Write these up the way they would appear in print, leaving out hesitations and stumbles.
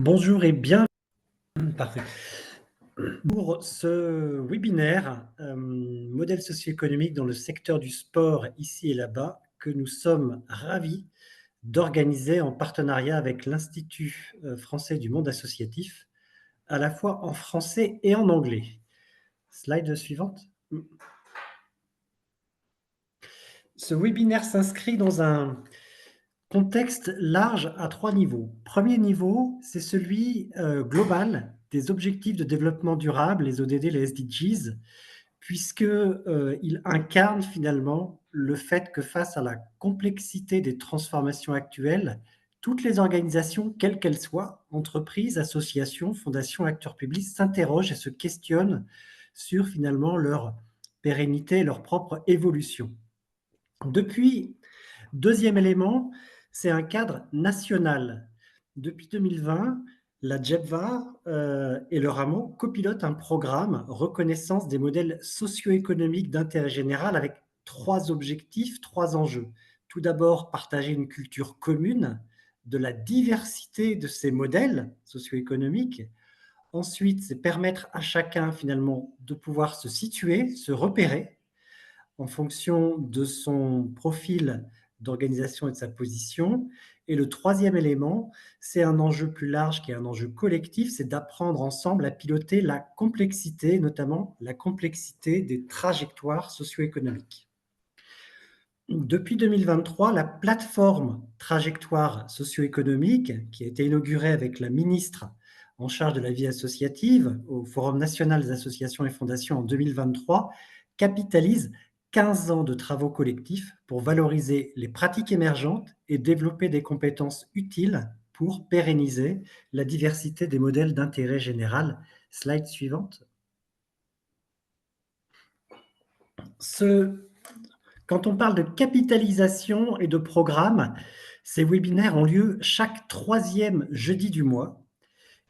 Bonjour et bien parfait. Pour ce webinaire, modèle socio-économique dans le secteur du sport ici et là-bas, que nous sommes ravis d'organiser en partenariat avec l'Institut, français du monde associatif, à la fois en français et en anglais. Slide suivante. Ce webinaire s'inscrit dans un contexte large à 3 niveaux. Premier niveau, c'est celui, global des objectifs de développement durable, les ODD, les SDGs, puisque, il incarne finalement le fait que face à la complexité des transformations actuelles, toutes les organisations, quelles qu'elles soient, entreprises, associations, fondations, acteurs publics, s'interrogent et se questionnent sur finalement leur pérennité et leur propre évolution. Depuis, deuxième élément, c'est un cadre national. Depuis 2020, la JEPVA et le Rameau copilotent un programme reconnaissance des modèles socio-économiques d'intérêt général avec 3 objectifs, 3 enjeux. Tout d'abord, partager une culture commune de la diversité de ces modèles socio-économiques. Ensuite, c'est permettre à chacun finalement de pouvoir se situer, se repérer en fonction de son profil d'organisation et de sa position. Et le troisième élément, c'est un enjeu plus large qui est un enjeu collectif, c'est d'apprendre ensemble à piloter la complexité, notamment la complexité des trajectoires socio-économiques. Depuis 2023, la plateforme trajectoire socio-économique, qui a été inaugurée avec la ministre en charge de la vie associative au Forum national des associations et fondations en 2023, capitalise 15 ans de travaux collectifs pour valoriser les pratiques émergentes et développer des compétences utiles pour pérenniser la diversité des modèles d'intérêt général. Slide suivante. Quand on parle de capitalisation et de programme, ces webinaires ont lieu chaque troisième jeudi du mois.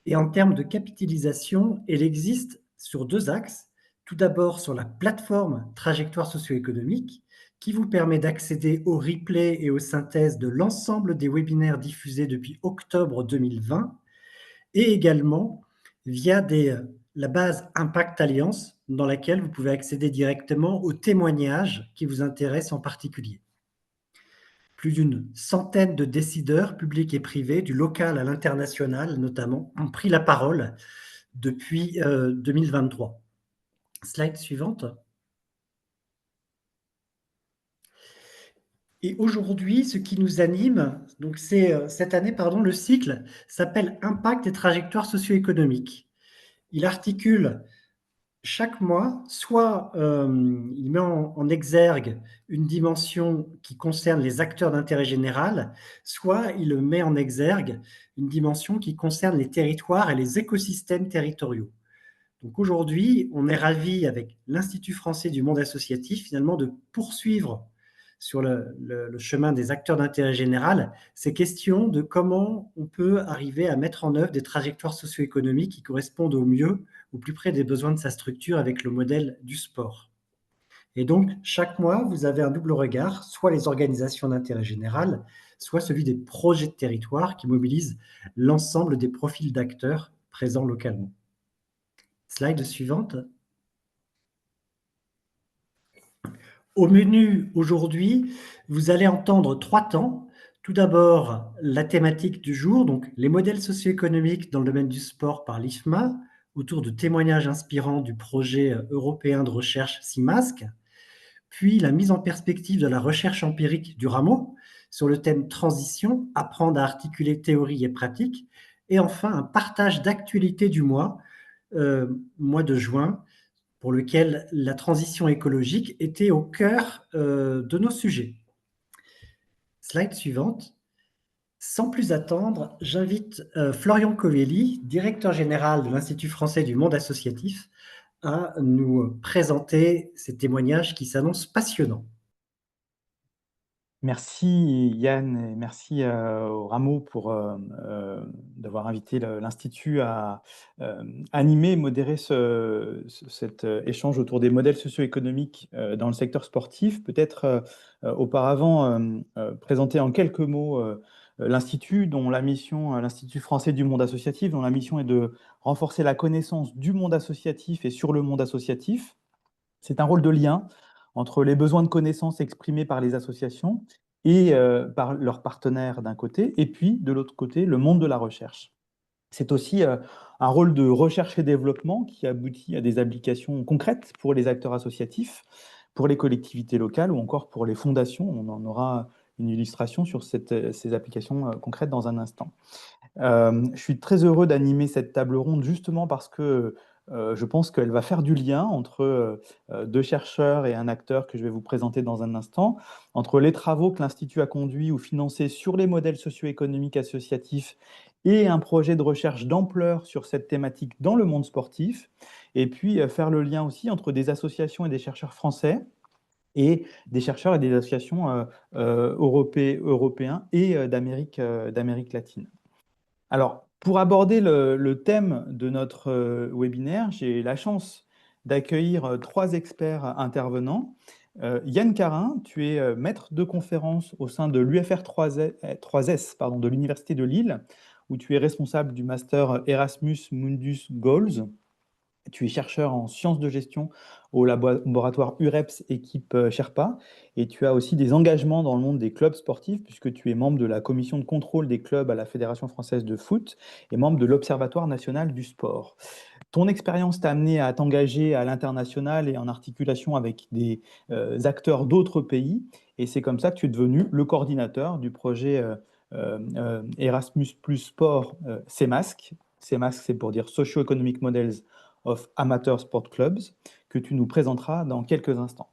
Et en termes de capitalisation, elle existe sur 2 axes. Tout d'abord sur la plateforme Trajectoire socio-économique, qui vous permet d'accéder aux replays et aux synthèses de l'ensemble des webinaires diffusés depuis octobre 2020, et également via la base Impact Alliance, dans laquelle vous pouvez accéder directement aux témoignages qui vous intéressent en particulier. Plus d'une centaine de décideurs publics et privés, du local à l'international notamment, ont pris la parole depuis 2023. Slide suivante. Et aujourd'hui, ce qui nous anime, donc c'est cette année, pardon, le cycle s'appelle Impact et trajectoire socio-économique. Il articule chaque mois, soit il met en exergue une dimension qui concerne les acteurs d'intérêt général, soit il met en exergue une dimension qui concerne les territoires et les écosystèmes territoriaux. Donc aujourd'hui, on est ravis avec l'Institut français du monde associatif finalement de poursuivre sur le chemin des acteurs d'intérêt général ces questions de comment on peut arriver à mettre en œuvre des trajectoires socio-économiques qui correspondent au mieux, au plus près des besoins de sa structure avec le modèle du sport. Et donc, chaque mois, vous avez un double regard, soit les organisations d'intérêt général, soit celui des projets de territoire qui mobilisent l'ensemble des profils d'acteurs présents localement. Slide suivante. Au menu aujourd'hui, vous allez entendre 3 temps. Tout d'abord, la thématique du jour, donc les modèles socio-économiques dans le domaine du sport par l'IFMA, autour de témoignages inspirants du projet européen de recherche CIMASC, puis la mise en perspective de la recherche empirique du Rameau sur le thème transition, apprendre à articuler théorie et pratique, et enfin un partage d'actualité du mois de juin, pour lequel la transition écologique était au cœur de nos sujets. Slide suivante. Sans plus attendre, j'invite Florian Covelli, directeur général de l'Institut français du monde associatif, à nous présenter ces témoignages qui s'annoncent passionnants. Merci Yann et merci au Rameau pour d'avoir invité l'Institut à animer et modérer cet échange autour des modèles socio-économiques dans le secteur sportif. Peut-être auparavant présenter en quelques mots l'Institut, l'Institut français du monde associatif, dont la mission est de renforcer la connaissance du monde associatif et sur le monde associatif. C'est un rôle de lien entre les besoins de connaissances exprimés par les associations et par leurs partenaires d'un côté, et puis de l'autre côté, le monde de la recherche. C'est aussi un rôle de recherche et développement qui aboutit à des applications concrètes pour les acteurs associatifs, pour les collectivités locales ou encore pour les fondations. On en aura une illustration sur ces applications concrètes dans un instant. Je suis très heureux d'animer cette table ronde justement parce que je pense qu'elle va faire du lien entre deux chercheurs et un acteur que je vais vous présenter dans un instant, entre les travaux que l'Institut a conduits ou financés sur les modèles socio-économiques associatifs et un projet de recherche d'ampleur sur cette thématique dans le monde sportif, et puis faire le lien aussi entre des associations et des chercheurs français et des chercheurs et des associations européens et d'Amérique latine. Alors, pour aborder le thème de notre webinaire, j'ai la chance d'accueillir trois experts intervenants. Yann Carin, tu es maître de conférence au sein de l'UFR 3S, pardon, de l'Université de Lille, où tu es responsable du master Erasmus Mundus Goals. Tu es chercheur en sciences de gestion au laboratoire UREPS équipe Sherpa et tu as aussi des engagements dans le monde des clubs sportifs puisque tu es membre de la commission de contrôle des clubs à la Fédération française de foot et membre de l'Observatoire national du sport. Ton expérience t'a amené à t'engager à l'international et en articulation avec des acteurs d'autres pays et c'est comme ça que tu es devenu le coordinateur du projet Erasmus Plus Sport CEMASC. CEMASC, c'est pour dire Socio-Economic Models of Amateur Sport Clubs, que tu nous présenteras dans quelques instants.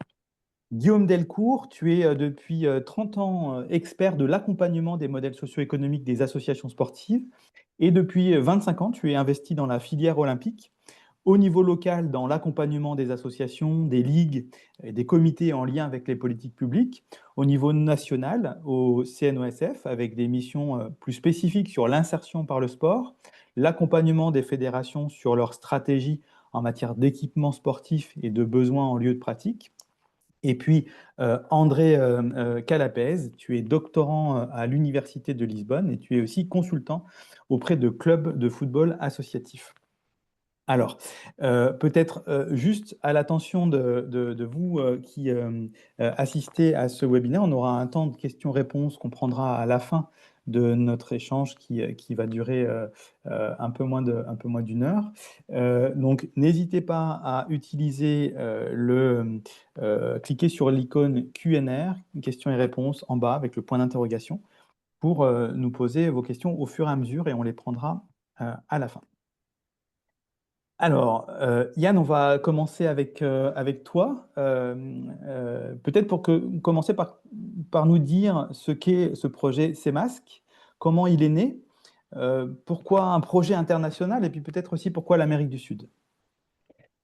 Guillaume Delcourt, tu es depuis 30 ans expert de l'accompagnement des modèles socio-économiques des associations sportives et depuis 25 ans, tu es investi dans la filière olympique, au niveau local dans l'accompagnement des associations, des ligues et des comités en lien avec les politiques publiques, au niveau national au CNOSF avec des missions plus spécifiques sur l'insertion par le sport, l'accompagnement des fédérations sur leur stratégie en matière d'équipement sportif et de besoins en lieu de pratique. Et puis, André Calapez, tu es doctorant à l'Université de Lisbonne et tu es aussi consultant auprès de clubs de football associatifs. Alors, peut-être juste à l'attention de vous qui assistez à ce webinaire, on aura un temps de questions-réponses qu'on prendra à la fin de notre échange qui va durer un peu moins d'une heure. Donc, n'hésitez pas à utiliser cliquer sur l'icône Q&R, questions et réponses en bas avec le point d'interrogation pour nous poser vos questions au fur et à mesure et on les prendra à la fin. Alors, Yann, on va commencer avec toi. Peut-être pour commencer par nous dire ce qu'est ce projet CEMASC, comment il est né, pourquoi un projet international et puis peut-être aussi pourquoi l'Amérique du Sud.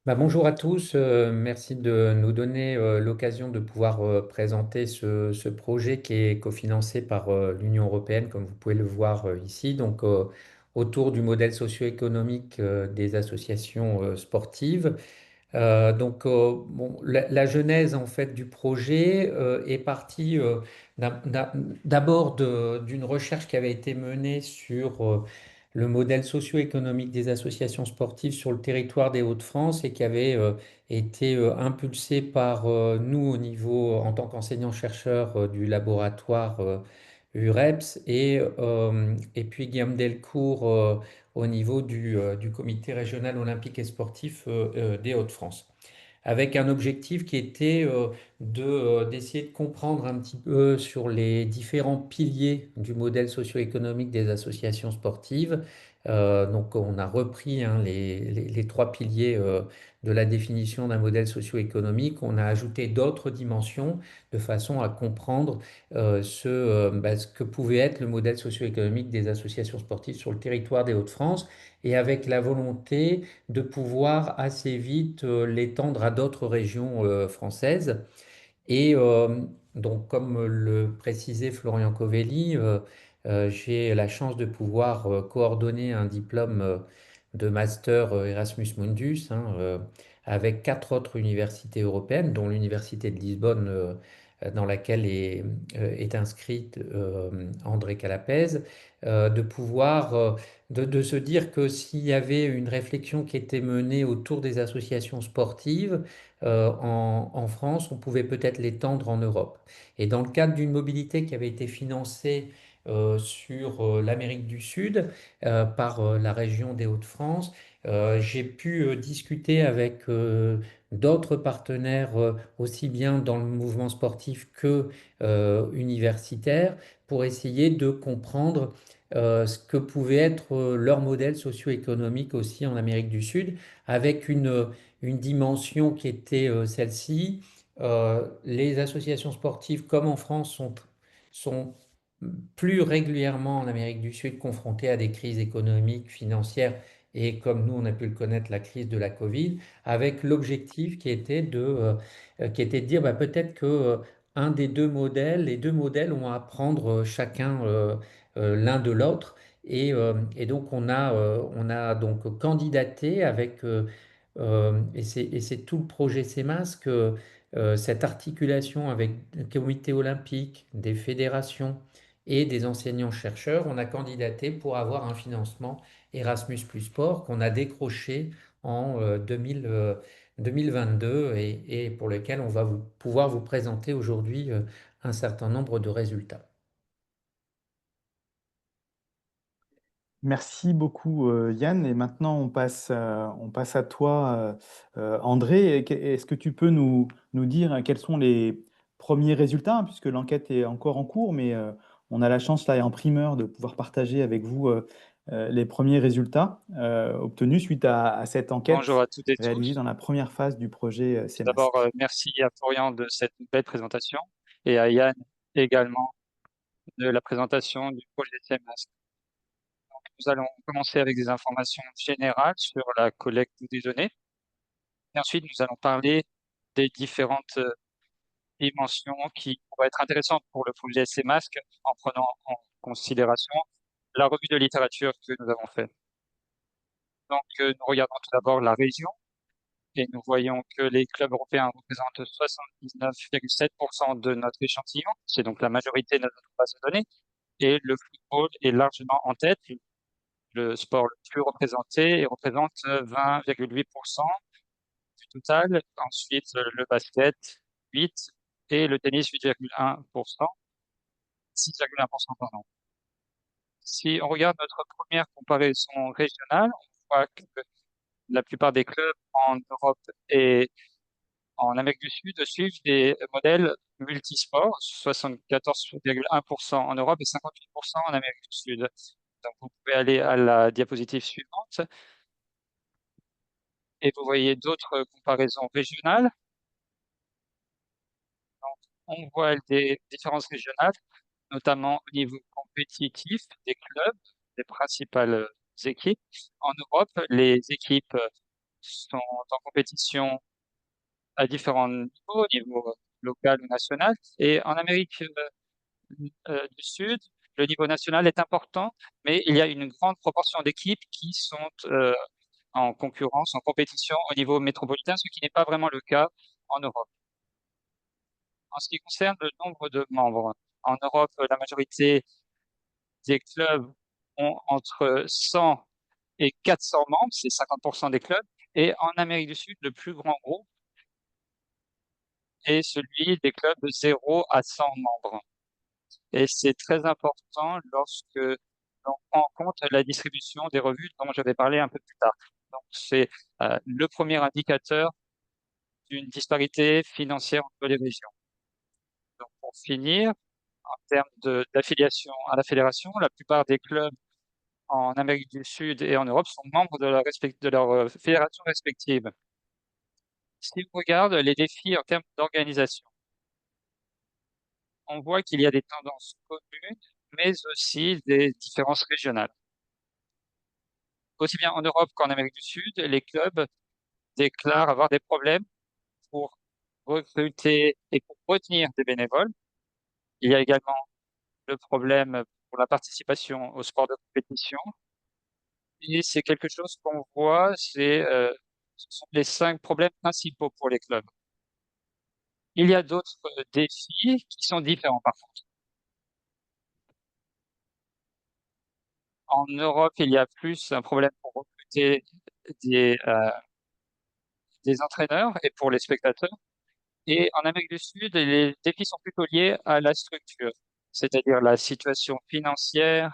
Bonjour à tous, merci de nous donner l'occasion de pouvoir présenter ce projet qui est cofinancé par l'Union européenne, comme vous pouvez le voir ici, donc autour du modèle socio-économique des associations sportives. Bon, la genèse en fait du projet est partie d'abord d'une recherche qui avait été menée sur le modèle socio-économique des associations sportives sur le territoire des Hauts-de-France et qui avait été impulsée par nous au niveau en tant qu'enseignants-chercheurs du laboratoire UREPS et puis Guillaume Delcourt au niveau du comité régional olympique et sportif des Hauts-de-France, avec un objectif qui était d'essayer de comprendre un petit peu sur les différents piliers du modèle socio-économique des associations sportives. Donc on a repris hein, les trois piliers de la définition d'un modèle socio-économique. On a ajouté d'autres dimensions de façon à comprendre ce que pouvait être le modèle socio-économique des associations sportives sur le territoire des Hauts-de-France et avec la volonté de pouvoir assez vite l'étendre à d'autres régions françaises. Et donc, comme le précisait Florian Covelli, j'ai la chance de pouvoir coordonner un diplôme de master Erasmus Mundus hein, avec quatre autres universités européennes, dont l'Université de Lisbonne dans laquelle est inscrite André Calapese, de pouvoir, de se dire que s'il y avait une réflexion qui était menée autour des associations sportives en France, on pouvait peut-être l'étendre en Europe. Et dans le cadre d'une mobilité qui avait été financée sur l'Amérique du Sud par la région des Hauts-de-France, j'ai pu discuter avec d'autres partenaires, aussi bien dans le mouvement sportif que universitaire, pour essayer de comprendre ce que pouvait être leur modèle socio-économique aussi en Amérique du Sud, avec une dimension qui était celle-ci. Les associations sportives, comme en France, sont plus régulièrement en Amérique du Sud confrontées à des crises économiques, financières et, comme nous on a pu le connaître, la crise de la Covid, avec l'objectif qui était de dire bah, peut-être que un des deux modèles, les deux modèles ont à apprendre chacun l'un de l'autre. Et donc on a donc candidaté avec, et c'est tout le projet CEMAS, que cette articulation avec le comité olympique, des fédérations et des enseignants-chercheurs, on a candidaté pour avoir un financement Erasmus Plus Sport qu'on a décroché en 2022 et pour lequel on va pouvoir vous présenter aujourd'hui un certain nombre de résultats. Merci beaucoup, Yann. Et maintenant, on passe à toi, André. Est-ce que tu peux nous dire quels sont les premiers résultats, hein, puisque l'enquête est encore en cours, mais on a la chance, là, et en primeur, de pouvoir partager avec vous les premiers résultats obtenus suite à cette Bonjour enquête à toutes et réalisée tous. dans la première phase du projet Tout d'abord, CEMASC. merci à Florian de cette belle présentation et à Yann également de la présentation du projet CMAS. Nous allons commencer avec des informations générales sur la collecte des données. Et ensuite, nous allons parler des différentes dimensions qui pourraient être intéressantes pour le projet CMASC en prenant en considération la revue de littérature que nous avons faite. Donc, nous regardons tout d'abord la région. Et nous voyons que les clubs européens représentent 79,7% de notre échantillon. C'est donc la majorité de notre base de données. Et le football est largement en tête, le sport le plus représenté, et représente 20,8% du total. Ensuite, le basket, 8, et le tennis, 8,1%, 6,1%, pardon. Si on regarde notre première comparaison régionale, on voit que la plupart des clubs en Europe et en Amérique du Sud suivent des modèles multisports, 74,1% en Europe et 58% en Amérique du Sud. Donc, vous pouvez aller à la diapositive suivante et vous voyez d'autres comparaisons régionales. Donc, on voit des différences régionales, notamment au niveau compétitif des clubs, des principales équipes. En Europe, les équipes sont en compétition à différents niveaux, au niveau local ou national. Et en Amérique du Sud, le niveau national est important, mais il y a une grande proportion d'équipes qui sont en concurrence, en compétition au niveau métropolitain, ce qui n'est pas vraiment le cas en Europe. En ce qui concerne le nombre de membres, en Europe, la majorité des clubs ont entre 100 et 400 membres, c'est 50% des clubs, et en Amérique du Sud, le plus grand groupe est celui des clubs de 0 à 100 membres. Et c'est très important lorsque l'on prend en compte la distribution des revues dont je vais parler un peu plus tard. Donc, c'est le premier indicateur d'une disparité financière entre les régions. Donc, pour finir, en termes d'affiliation à la fédération, la plupart des clubs en Amérique du Sud et en Europe sont membres de leur fédération respective. Si on regarde les défis en termes d'organisation, on voit qu'il y a des tendances communes, mais aussi des différences régionales. Aussi bien en Europe qu'en Amérique du Sud, les clubs déclarent avoir des problèmes pour recruter et pour retenir des bénévoles. Il y a également le problème pour la participation au sport de compétition. Et c'est quelque chose qu'on voit, ce sont les 5 problèmes principaux pour les clubs. Il y a d'autres défis qui sont différents par contre. En Europe, il y a plus un problème pour recruter des entraîneurs et pour les spectateurs. Et en Amérique du Sud, les défis sont plutôt liés à la structure, c'est-à-dire la situation financière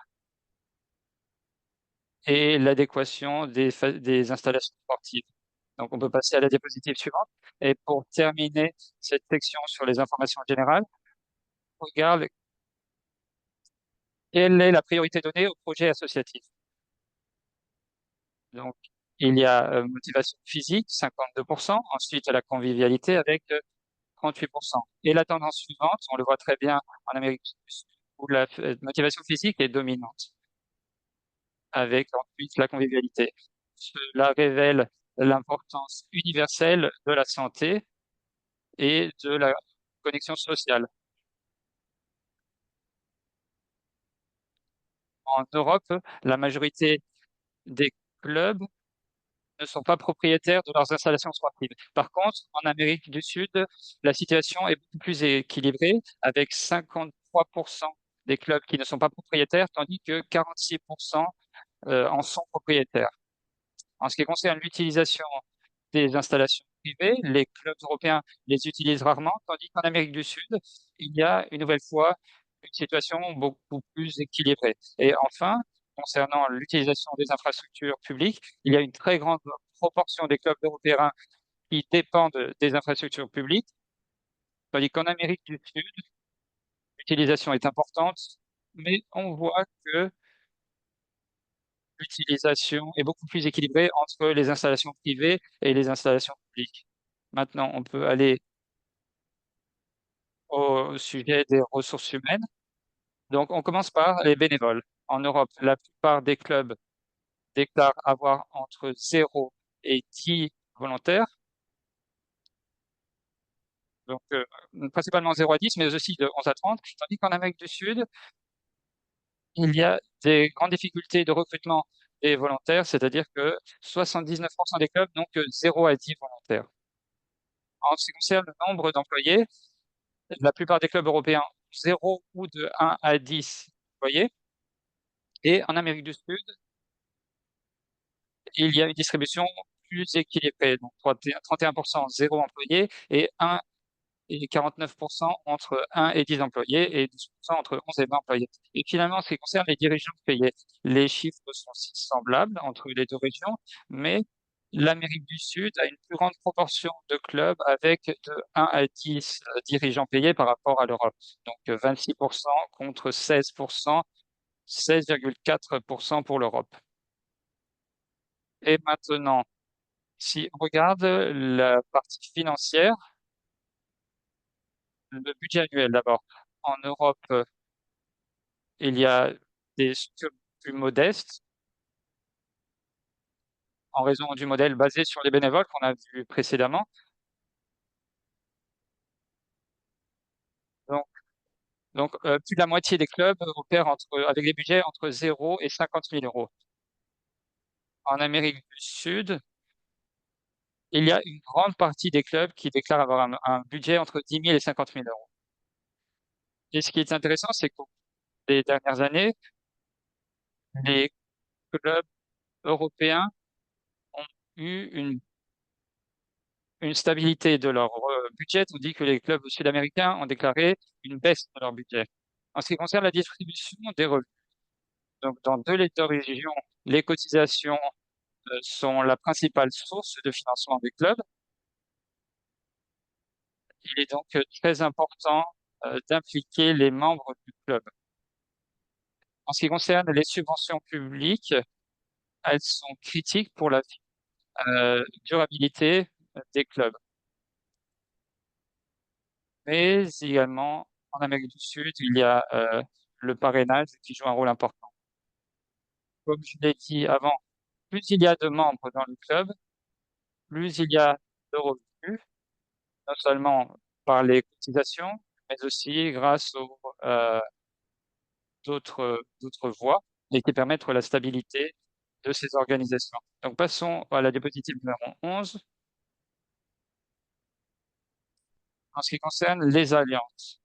et l'adéquation des installations sportives. Donc, on peut passer à la diapositive suivante. Et pour terminer cette section sur les informations générales, on regarde quelle est la priorité donnée au projet associatif. Donc, il y a motivation physique, 52%, ensuite la convivialité avec 38%. Et la tendance suivante, on le voit très bien en Amérique du Sud, où la motivation physique est dominante, avec ensuite la convivialité. Cela révèle l'importance universelle de la santé et de la connexion sociale. En Europe, la majorité des clubs ne sont pas propriétaires de leurs installations sportives. Par contre, en Amérique du Sud, la situation est beaucoup plus équilibrée, avec 53% des clubs qui ne sont pas propriétaires, tandis que 46% en sont propriétaires. En ce qui concerne l'utilisation des installations privées, les clubs européens les utilisent rarement, tandis qu'en Amérique du Sud, il y a une nouvelle fois une situation beaucoup plus équilibrée. Et enfin, concernant l'utilisation des infrastructures publiques, il y a une très grande proportion des clubs européens qui dépendent des infrastructures publiques, tandis qu'en Amérique du Sud, l'utilisation est importante, mais on voit que l'utilisation est beaucoup plus équilibrée entre les installations privées et les installations publiques. Maintenant, on peut aller au sujet des ressources humaines. Donc, on commence par les bénévoles. En Europe, la plupart des clubs déclarent avoir entre 0 et 10 volontaires. Donc, principalement 0 à 10, mais aussi de 11 à 30. Tandis qu'en Amérique du Sud, il y a des grandes difficultés de recrutement des volontaires, c'est-à-dire que 79% des clubs n'ont que 0 à 10 volontaires. En ce qui concerne le nombre d'employés, la plupart des clubs européens ont 0 ou de 1 à 10 employés. Et en Amérique du Sud, il y a une distribution plus équilibrée, donc 31% 0 employés et 1 et 49% entre 1 et 10 employés et 12% entre 11 et 20 employés. Et finalement, en ce qui concerne les dirigeants payés, les chiffres sont semblables entre les deux régions, mais l'Amérique du Sud a une plus grande proportion de clubs avec de 1 à 10 dirigeants payés par rapport à l'Europe. Donc 26% contre 16%, 16,4% pour l'Europe. Et maintenant, si on regarde la partie financière, le budget annuel d'abord. En Europe, il y a des structures plus modestes en raison du modèle basé sur les bénévoles qu'on a vu précédemment. Donc, plus de la moitié des clubs opèrent avec des budgets entre 0 et 50 000 euros. En Amérique du Sud, il y a une grande partie des clubs qui déclarent avoir un budget entre 10 000 et 50 000 euros. Et ce qui est intéressant, c'est qu'au cours des dernières années, les clubs européens ont eu une stabilité de leur budget, tandis que les clubs sud-américains ont déclaré une baisse de leur budget. En ce qui concerne la distribution des revenus, donc dans les deux régions, les cotisations sont la principale source de financement des clubs. Il est donc très important d'impliquer les membres du club. En ce qui concerne les subventions publiques, elles sont critiques pour la durabilité des clubs. Mais également, en Amérique du Sud, il y a le parrainage qui joue un rôle important. Comme je l'ai dit avant, plus il y a de membres dans le club, plus il y a de revenus, non seulement par les cotisations, mais aussi grâce aux d'autres voies et qui permettent la stabilité de ces organisations. Donc passons à la diapositive numéro 11. En ce qui concerne les alliances,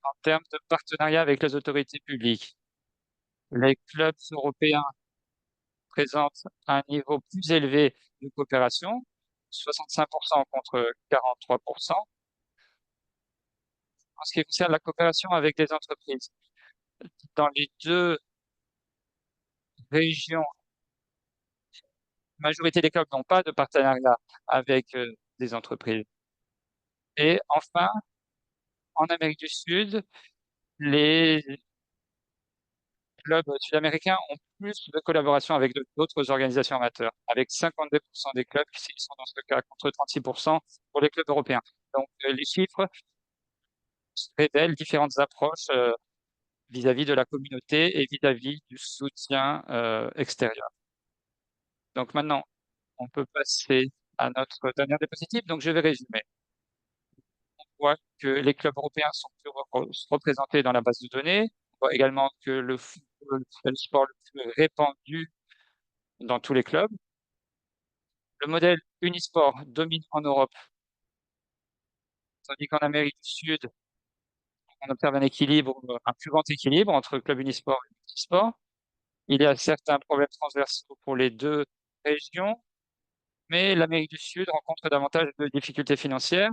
en termes de partenariat avec les autorités publiques, les clubs européens présentent un niveau plus élevé de coopération, 65% contre 43%. En ce qui concerne la coopération avec les entreprises, dans les deux régions, la majorité des clubs n'ont pas de partenariat avec des entreprises. Et enfin, en Amérique du Sud, les clubs sud-américains ont plus de collaboration avec d'autres organisations amateurs, avec 52% des clubs qui sont dans ce cas contre 36% pour les clubs européens. Donc, les chiffres révèlent différentes approches vis-à-vis de la communauté et vis-à-vis du soutien extérieur. Donc maintenant, on peut passer à notre dernière diapositive. Donc, je vais résumer. On voit que les clubs européens sont plus représentés dans la base de données. On voit également que le football est le sport le plus répandu dans tous les clubs. Le modèle unisport domine en Europe, tandis qu'en Amérique du Sud, on observe un plus grand équilibre entre club unisport et multisport. Il y a certains problèmes transversaux pour les deux régions, mais l'Amérique du Sud rencontre davantage de difficultés financières,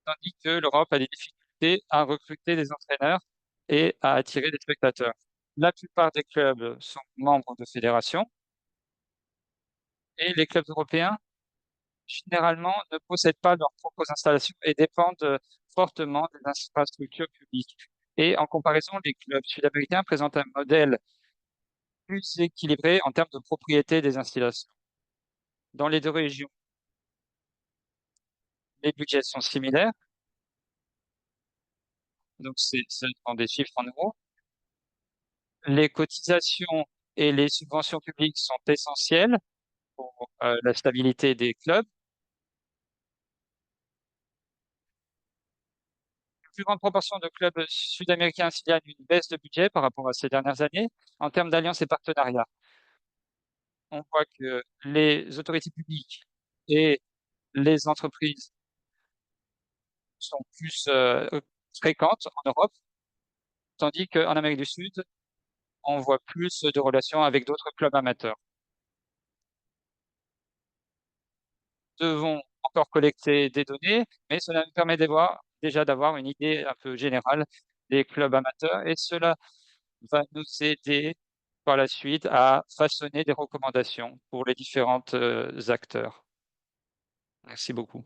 tandis que l'Europe a des difficultés à recruter des entraîneurs et à attirer des spectateurs. La plupart des clubs sont membres de fédérations et les clubs européens, généralement, ne possèdent pas leurs propres installations et dépendent fortement des infrastructures publiques. Et en comparaison, les clubs sud-américains présentent un modèle plus équilibré en termes de propriété des installations. Dans les deux régions, les budgets sont similaires, donc c'est dans des chiffres en euros. Les cotisations et les subventions publiques sont essentielles pour la stabilité des clubs. Une plus grande proportion de clubs sud-américains signalent une baisse de budget par rapport à ces dernières années en termes d'alliances et partenariats. On voit que les autorités publiques et les entreprises sont plus fréquentes en Europe, tandis qu'en Amérique du Sud, on voit plus de relations avec d'autres clubs amateurs. Nous devons encore collecter des données, mais cela nous permet déjà d'avoir une idée un peu générale des clubs amateurs et cela va nous aider par la suite à façonner des recommandations pour les différents acteurs. Merci beaucoup.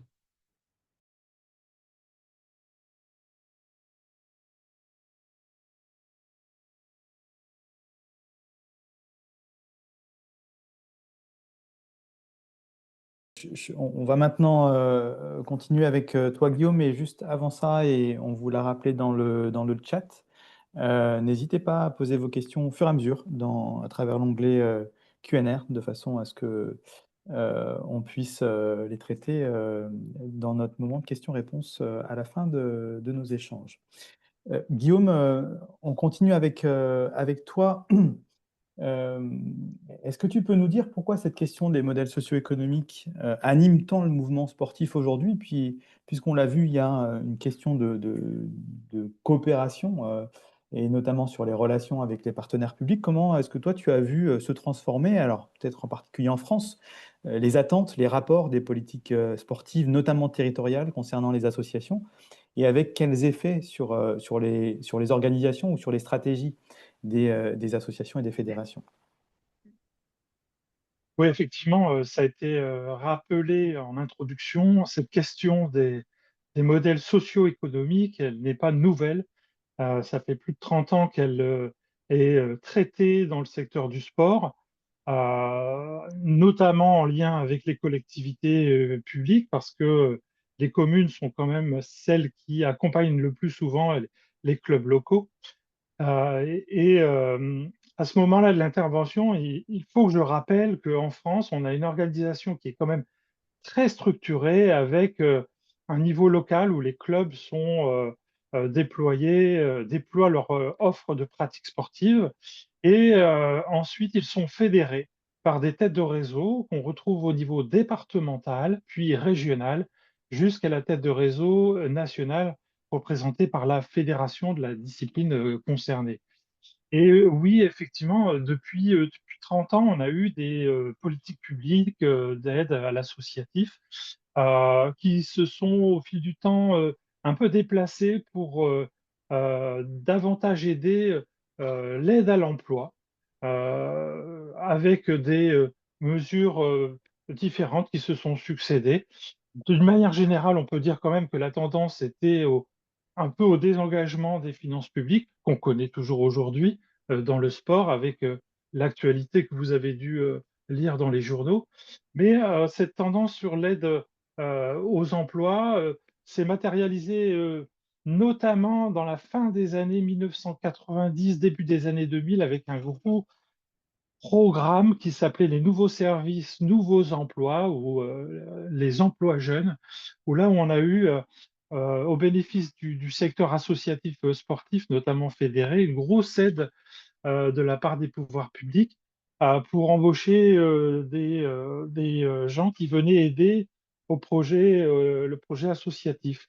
On va maintenant continuer avec toi, Guillaume, mais juste avant ça, et on vous l'a rappelé dans le chat, n'hésitez pas à poser vos questions au fur et à mesure à travers l'onglet Q&R, de façon à ce que on puisse les traiter dans notre moment de questions-réponses à la fin de nos échanges. Guillaume, on continue avec toi. Est-ce que tu peux nous dire pourquoi cette question des modèles socio-économiques anime tant le mouvement sportif aujourd'hui? Puis, puisqu'on l'a vu, il y a une question de coopération, et notamment sur les relations avec les partenaires publics. Comment est-ce que toi, tu as vu se transformer, alors peut-être en particulier en France, les attentes, les rapports des politiques sportives, notamment territoriales, concernant les associations, et avec quels effets sur les organisations ou sur les stratégies des associations et des fédérations? Oui, effectivement, ça a été rappelé en introduction. Cette question des modèles socio-économiques, elle n'est pas nouvelle. Ça fait plus de 30 ans qu'elle est traitée dans le secteur du sport, notamment en lien avec les collectivités publiques, parce que les communes sont quand même celles qui accompagnent le plus souvent les clubs locaux. À ce moment-là de l'intervention, il faut que je rappelle qu'en France, on a une organisation qui est quand même très structurée avec un niveau local où les clubs sont déployés, déploient leur offre de pratiques sportives et ensuite ils sont fédérés par des têtes de réseau qu'on retrouve au niveau départemental, puis régional, jusqu'à la tête de réseau nationale représentée par la fédération de la discipline concernée. Et oui, effectivement, depuis 30 ans, on a eu des politiques publiques d'aide à l'associatif qui se sont, au fil du temps, un peu déplacées pour davantage aider l'aide à l'emploi, avec des mesures différentes qui se sont succédées. D'une manière générale, on peut dire quand même que la tendance était un peu au désengagement des finances publiques, qu'on connaît toujours aujourd'hui dans le sport, avec l'actualité que vous avez dû lire dans les journaux. Mais cette tendance sur l'aide aux emplois s'est matérialisée notamment dans la fin des années 1990, début des années 2000, avec un gros programme qui s'appelait les nouveaux services, nouveaux emplois, ou les emplois jeunes, où là, on a eu, au bénéfice du secteur associatif sportif, notamment fédéré, une grosse aide de la part des pouvoirs publics pour embaucher des gens qui venaient aider au projet, le projet associatif.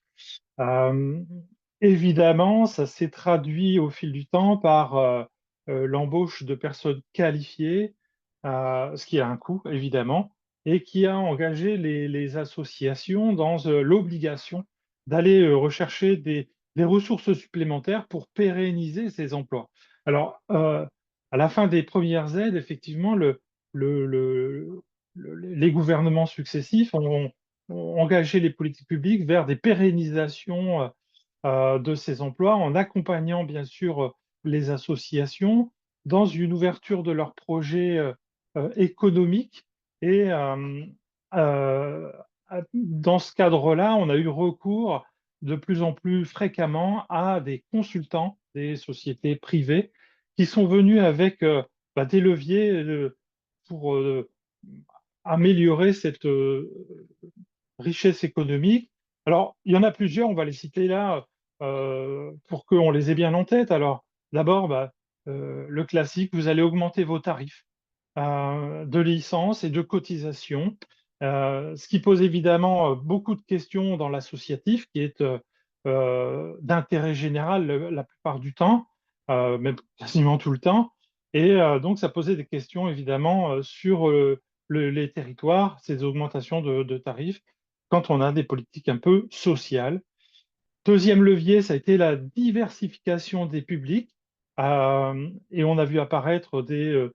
Euh, Évidemment, ça s'est traduit au fil du temps par l'embauche de personnes qualifiées, ce qui a un coût, évidemment, et qui a engagé les associations dans l'obligation d'aller rechercher des ressources supplémentaires pour pérenniser ces emplois. Alors, à la fin des premières aides, effectivement, le- le- les gouvernements successifs ont engagé les politiques publiques vers des pérennisations de ces emplois en accompagnant bien sûr les associations dans une ouverture de leurs projets économiques. Et euh, dans ce cadre-là, on a eu recours de plus en plus fréquemment à des consultants des sociétés privées qui sont venus avec des leviers pour améliorer cette richesse économique. Alors, il y en a plusieurs, on va les citer là pour qu'on les ait bien en tête. Alors, d'abord, le classique, vous allez augmenter vos tarifs de licence et de cotisation, ce qui pose évidemment beaucoup de questions dans l'associatif, qui est d'intérêt général la plupart du temps, même quasiment tout le temps. Et donc, ça posait des questions évidemment sur les territoires, ces augmentations de tarifs, quand on a des politiques un peu sociales. Deuxième levier, ça a été la diversification des publics. Et on a vu apparaître des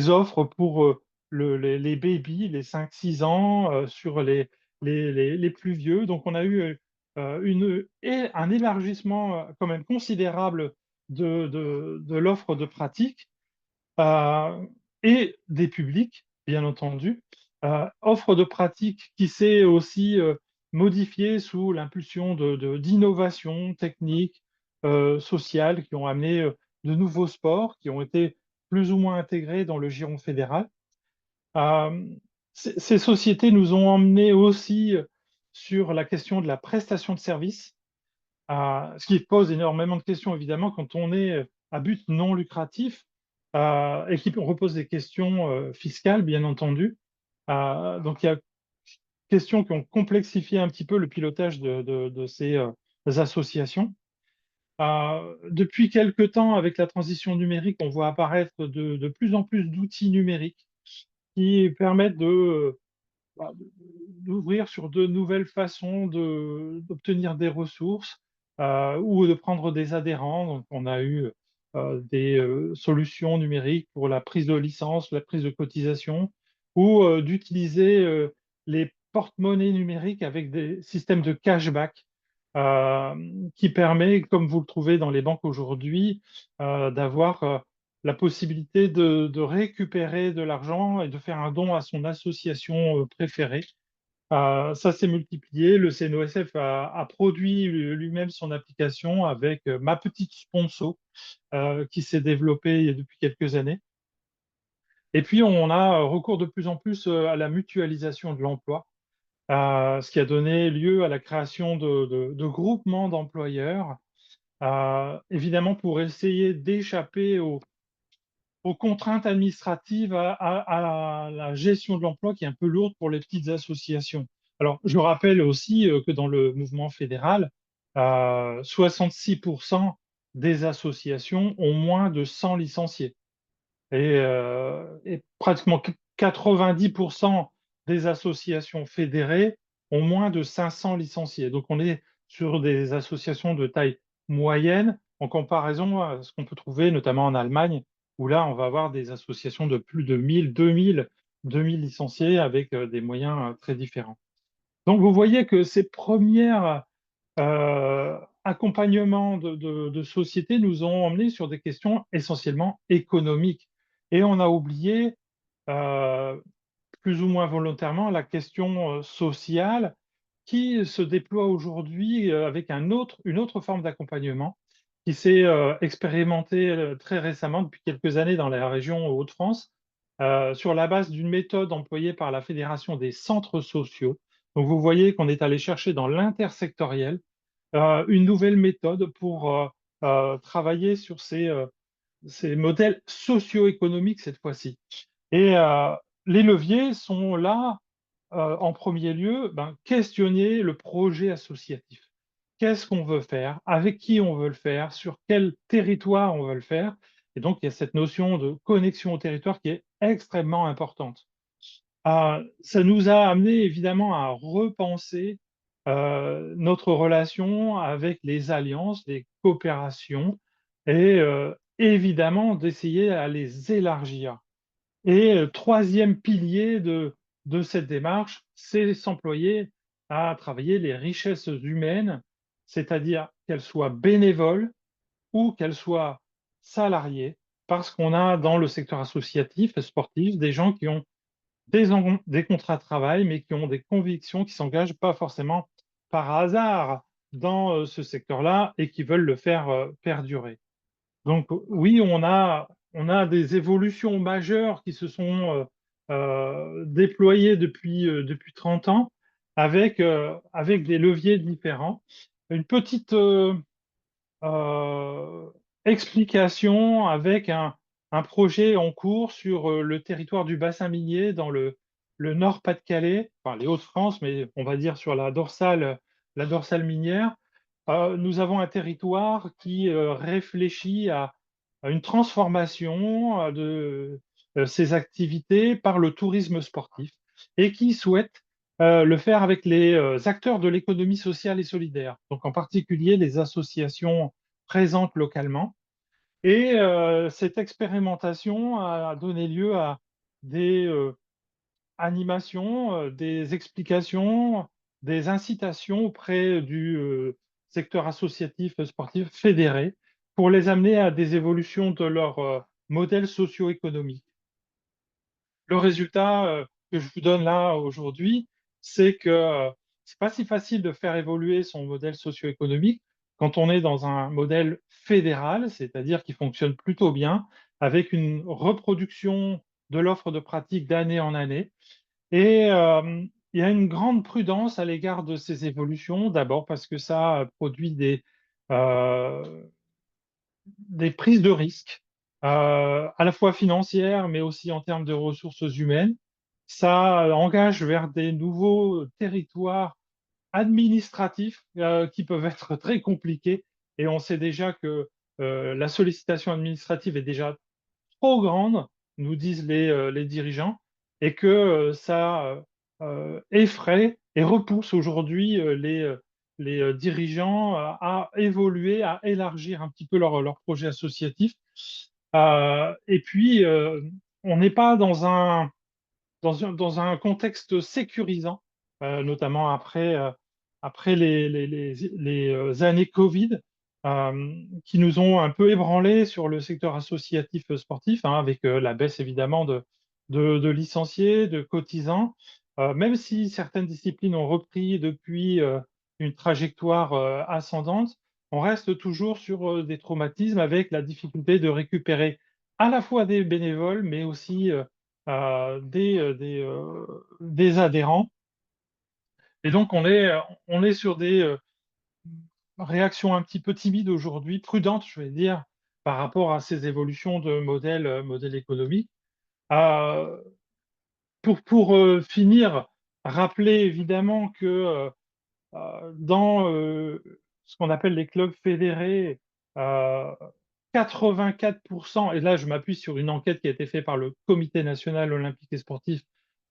offres pour les babies, les 5-6 ans, sur les plus vieux. Donc, on a eu un élargissement quand même considérable de l'offre de pratique euh, et des publics, bien entendu. Offre de pratique qui s'est aussi modifiée sous l'impulsion d'innovations techniques, sociales, qui ont amené de nouveaux sports, qui ont été plus ou moins intégrés dans le giron fédéral. Euh, ces sociétés nous ont emmenés aussi sur la question de la prestation de services, ce qui pose énormément de questions, évidemment, quand on est à but non lucratif et qui repose des questions fiscales, bien entendu. Donc, il y a des questions qui ont complexifié un petit peu le pilotage de ces associations. Depuis quelque temps, avec la transition numérique, on voit apparaître de plus en plus d'outils numériques qui permettent d'ouvrir sur de nouvelles façons d'obtenir des ressources ou de prendre des adhérents. Donc, on a eu des solutions numériques pour la prise de licence, la prise de cotisation, ou d'utiliser les porte-monnaies numériques avec des systèmes de cashback euh, qui permet, comme vous le trouvez dans les banques aujourd'hui, d'avoir la possibilité de récupérer de l'argent et de faire un don à son association préférée. Ça s'est multiplié. Le CNOSF a produit lui-même son application avec Ma Petite Sponso, qui s'est développée depuis quelques années. Et puis, on a recours de plus en plus à la mutualisation de l'emploi, ce qui a donné lieu à la création de groupements d'employeurs, évidemment pour essayer d'échapper aux contraintes administratives, à la gestion de l'emploi qui est un peu lourde pour les petites associations. Alors, je rappelle aussi que dans le mouvement fédéral, 66% des associations ont moins de 100 licenciés. Et pratiquement 90% des associations fédérées ont moins de 500 licenciés. Donc, on est sur des associations de taille moyenne en comparaison à ce qu'on peut trouver notamment en Allemagne, où là, on va avoir des associations de plus de 1000, 2000 licenciés avec des moyens très différents. Donc, vous voyez que ces premiers accompagnements de société nous ont emmenés sur des questions essentiellement économiques. Et on a oublié, euh, plus ou moins volontairement, la question sociale qui se déploie aujourd'hui avec une autre forme d'accompagnement qui s'est expérimentée très récemment, depuis quelques années, dans la région Hauts-de-France, sur la base d'une méthode employée par la Fédération des centres sociaux. Donc vous voyez qu'on est allé chercher dans l'intersectoriel une nouvelle méthode pour travailler sur ces modèles socio-économiques cette fois-ci. Et les leviers sont là, en premier lieu, questionner le projet associatif. Qu'est-ce qu'on veut faire? Avec qui on veut le faire? Sur quel territoire on veut le faire? Et donc, il y a cette notion de connexion au territoire qui est extrêmement importante. Ça nous a amené évidemment à repenser notre relation avec les alliances, les coopérations, et évidemment d'essayer à les élargir. Et troisième pilier de cette démarche, c'est s'employer à travailler les richesses humaines, c'est-à-dire qu'elles soient bénévoles ou qu'elles soient salariées, parce qu'on a dans le secteur associatif et sportif des gens qui ont des contrats de travail, mais qui ont des convictions, qui ne s'engagent pas forcément par hasard dans ce secteur-là et qui veulent le faire perdurer. Donc oui, on a des évolutions majeures qui se sont déployées depuis 30 ans avec des leviers différents. Une petite euh, explication avec un projet en cours sur le territoire du bassin minier dans le Nord-Pas-de-Calais, enfin les Hauts-de-France, mais on va dire sur la dorsale minière. Nous avons un territoire qui réfléchit à une transformation de ces activités par le tourisme sportif et qui souhaite le faire avec les acteurs de l'économie sociale et solidaire, donc en particulier les associations présentes localement. Et cette expérimentation a donné lieu à des animations, des explications, des incitations auprès du secteur associatif sportif fédéré pour les amener à des évolutions de leur modèle socio-économique. Le résultat que je vous donne là aujourd'hui, c'est que c'est pas si facile de faire évoluer son modèle socio-économique quand on est dans un modèle fédéral, c'est-à-dire qui fonctionne plutôt bien, avec une reproduction de l'offre de pratique d'année en année. Et il y a une grande prudence à l'égard de ces évolutions, d'abord parce que ça produit des prises de risques, à la fois financières, mais aussi en termes de ressources humaines. Ça engage vers des nouveaux territoires administratifs qui peuvent être très compliqués. Et on sait déjà que la sollicitation administrative est déjà trop grande, nous disent les dirigeants, et que ça effraie et repousse aujourd'hui les dirigeants à évoluer, à élargir un petit peu leur projet associatif. Et puis, on n'est pas dans un contexte sécurisant, notamment après les années Covid, qui nous ont un peu ébranlés sur le secteur associatif sportif, hein, avec la baisse évidemment de licenciés, de cotisants. Même si certaines disciplines ont repris depuis une trajectoire ascendante, on reste toujours sur des traumatismes avec la difficulté de récupérer à la fois des bénévoles, mais aussi des adhérents. Et donc, on est sur des réactions un petit peu timides aujourd'hui, prudentes, je vais dire, par rapport à ces évolutions de modèles économiques. Euh, pour finir, rappeler évidemment que dans ce qu'on appelle les clubs fédérés, euh, 84%, et là je m'appuie sur une enquête qui a été faite par le Comité national olympique et sportif